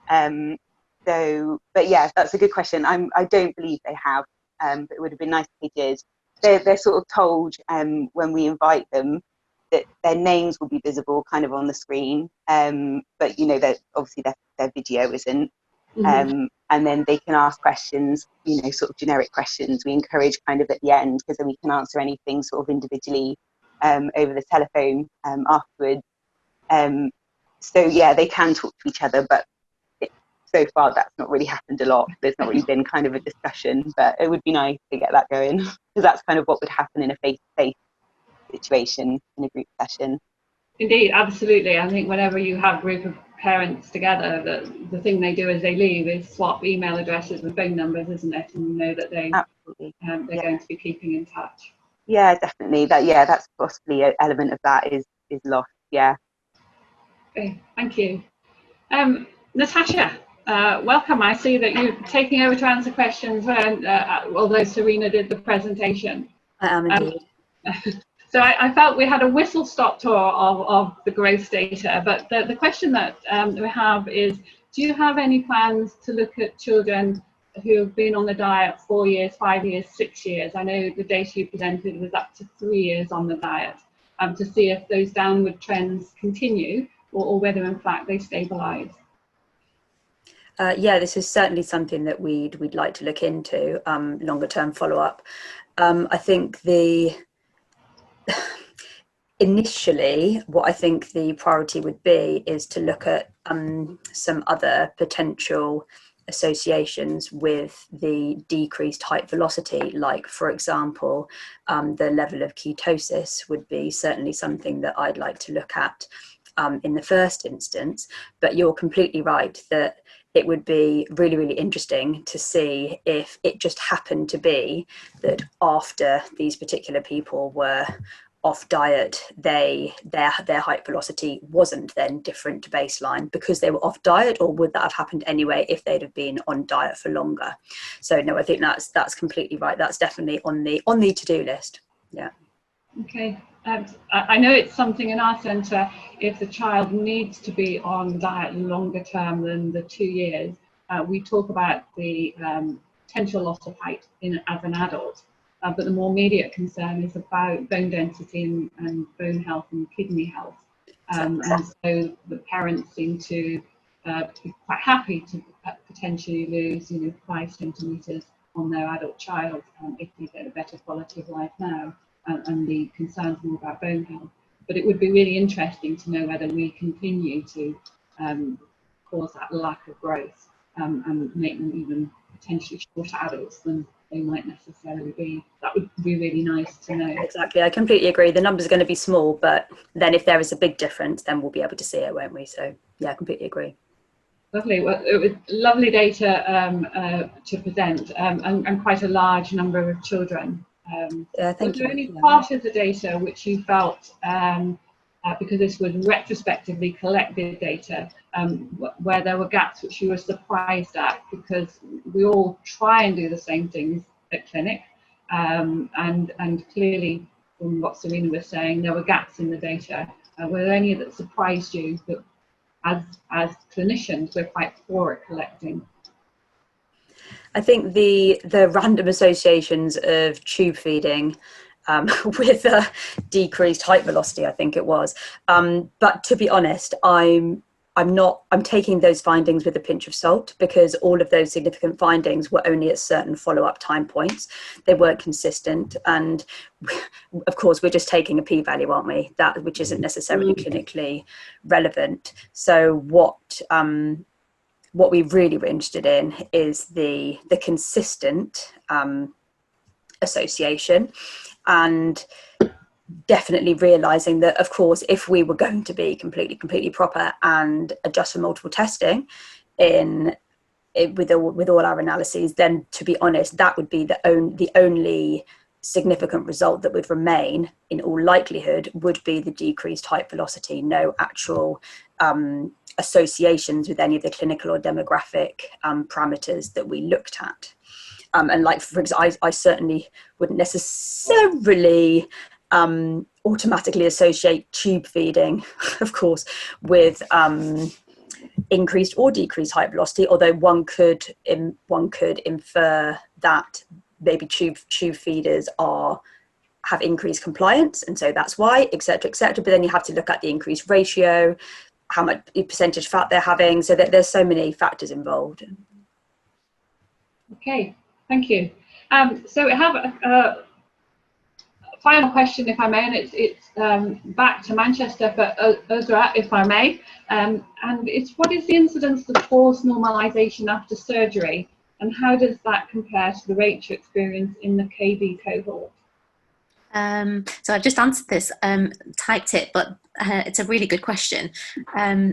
But yeah, that's a good question. I don't believe they have, but it would have been nice if they did. They're sort of told when we invite them that their names will be visible kind of on the screen, but you know, that obviously their video isn't. And then they can ask questions, you know, sort of generic questions. We encourage kind of at the end, because then we can answer anything sort of individually over the telephone afterwards. So yeah, they can talk to each other, but so far that's not really happened a lot. There's not really been kind of a discussion, but it would be nice to get that going, because that's kind of what would happen in a face-to-face situation in a group session. Indeed, absolutely. I think whenever you have a group of parents together, the thing they do as they leave is swap email addresses and phone numbers, isn't it? And you know that they're going to be keeping in touch. Yeah, definitely. That's possibly an element of that is lost. Yeah. Okay, thank you. Natasha, welcome. I see that you're taking over to answer questions, although Serena did the presentation. I am indeed. So I felt we had a whistle-stop tour of the growth data, but the question that we have is, do you have any plans to look at children who have been on the diet 4 years, 5 years, 6 years? I know the data you presented was up to 3 years on the diet, to see if those downward trends continue or whether in fact they stabilise. Yeah, this is certainly something that we'd like to look into, longer term follow-up. I think initially, what I think the priority would be is to look at some other potential associations with the decreased height velocity, like, for example, the level of ketosis would be certainly something that I'd like to look at in the first instance. But you're completely right that it would be really, really interesting to see if it just happened to be that after these particular people were off diet, their height velocity wasn't then different to baseline because they were off diet, or would that have happened anyway if they'd have been on diet for longer? So no, I think that's completely right. That's definitely on the to-do list. Yeah. Okay. I know it's something in our centre, if the child needs to be on diet longer term than the 2 years, we talk about the potential loss of height as an adult. But the more immediate concern is about bone density and bone health and kidney health. And so the parents seem to be quite happy to potentially lose 5 centimetres on their adult child if they get a better quality of life now. And the concerns more about bone health. But it would be really interesting to know whether we continue to cause that lack of growth and make them even potentially shorter adults than they might necessarily be. That would be really nice to know. Exactly, I completely agree. The numbers are going to be small, but then if there is a big difference, then we'll be able to see it, won't we? So yeah, I completely agree. Lovely. Well, it was lovely data to present, and quite a large number of children. Thank you. Was there any part of the data which you felt, because this was retrospectively collected data, where there were gaps which you were surprised at? Because we all try and do the same things at clinic, and clearly from what Serena was saying, there were gaps in the data. Were there any that surprised you that as clinicians we're quite poor at collecting? I think the random associations of tube feeding with a decreased height velocity, I think it was. But to be honest, I'm taking those findings with a pinch of salt, because all of those significant findings were only at certain follow-up time points. They weren't consistent, and of course we're just taking a p-value, aren't we? That which isn't necessarily clinically relevant. So what we really were interested in is the consistent association, and definitely realizing that, of course, if we were going to be completely proper and adjust for multiple testing with all our analyses, then to be honest, that would be the only significant result that would remain in all likelihood would be the decreased height velocity. No actual associations with any of the clinical or demographic parameters that we looked at. And like, for example, I certainly wouldn't necessarily automatically associate tube feeding, of course, with increased or decreased height velocity, although one could infer that maybe tube feeders have increased compliance, and so that's why, etc., etc. But then you have to look at the increased ratio, how much percentage fat they're having. So that there's so many factors involved. Okay, thank you. So we have a final question, if I may, and it's back to Manchester for Uzra, if I may. And it's, what is the incidence of forced normalisation after surgery, and how does that compare to the rates you experience in the KB cohort? So I've just answered this, typed it, but it's a really good question.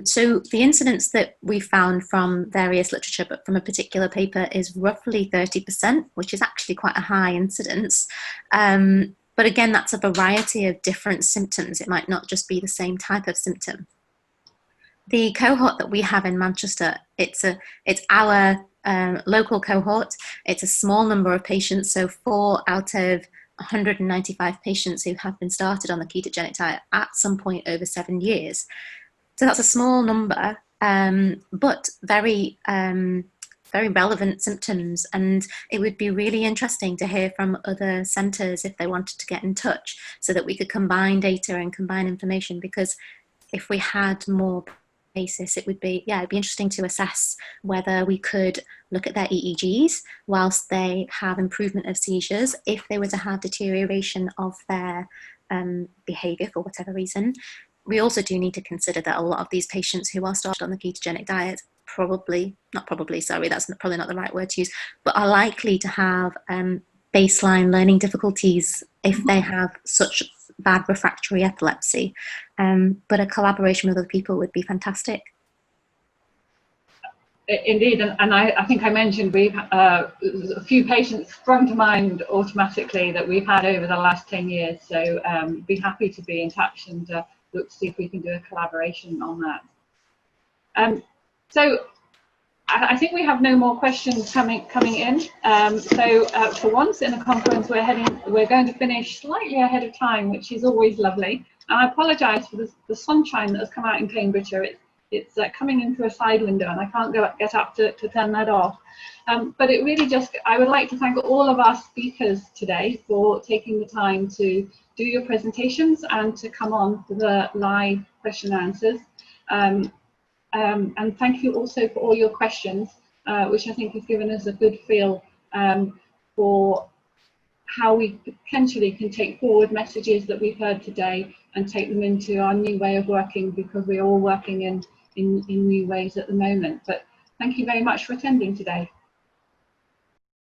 So the incidence that we found from various literature, but from a particular paper, is roughly 30%, which is actually quite a high incidence. But again, that's a variety of different symptoms. It might not just be the same type of symptom. The cohort that we have in Manchester, it's our local cohort. It's a small number of patients, so 4 out of 195 patients who have been started on the ketogenic diet at some point over 7 years. So that's a small number, but very relevant symptoms. And it would be really interesting to hear from other centres if they wanted to get in touch, so that we could combine data and combine information, because if we had more basis, it would be, it'd be interesting to assess whether we could look at their EEGs whilst they have improvement of seizures, if they were to have deterioration of their behaviour for whatever reason. We also do need to consider that a lot of these patients who are started on the ketogenic diet probably not the right word to use, but are likely to have baseline learning difficulties if they have such bad refractory epilepsy. But a collaboration with other people would be fantastic. Indeed, and I think I mentioned we've a few patients sprung to mind automatically that we've had over the last 10 years, so be happy to be in touch and look to see if we can do a collaboration on that. So I think we have no more questions coming in. So for once in the conference, we're going to finish slightly ahead of time, which is always lovely. And I apologise for the sunshine that has come out in Cambridgeshire. It's coming in through a side window, and I can't get up to turn that off. But it really I would like to thank all of our speakers today for taking the time to do your presentations and to come on for the live question and answers. And thank you also for all your questions, which I think has given us a good feel for how we potentially can take forward messages that we've heard today and take them into our new way of working, because we're all working in new ways at the moment. But thank you very much for attending today.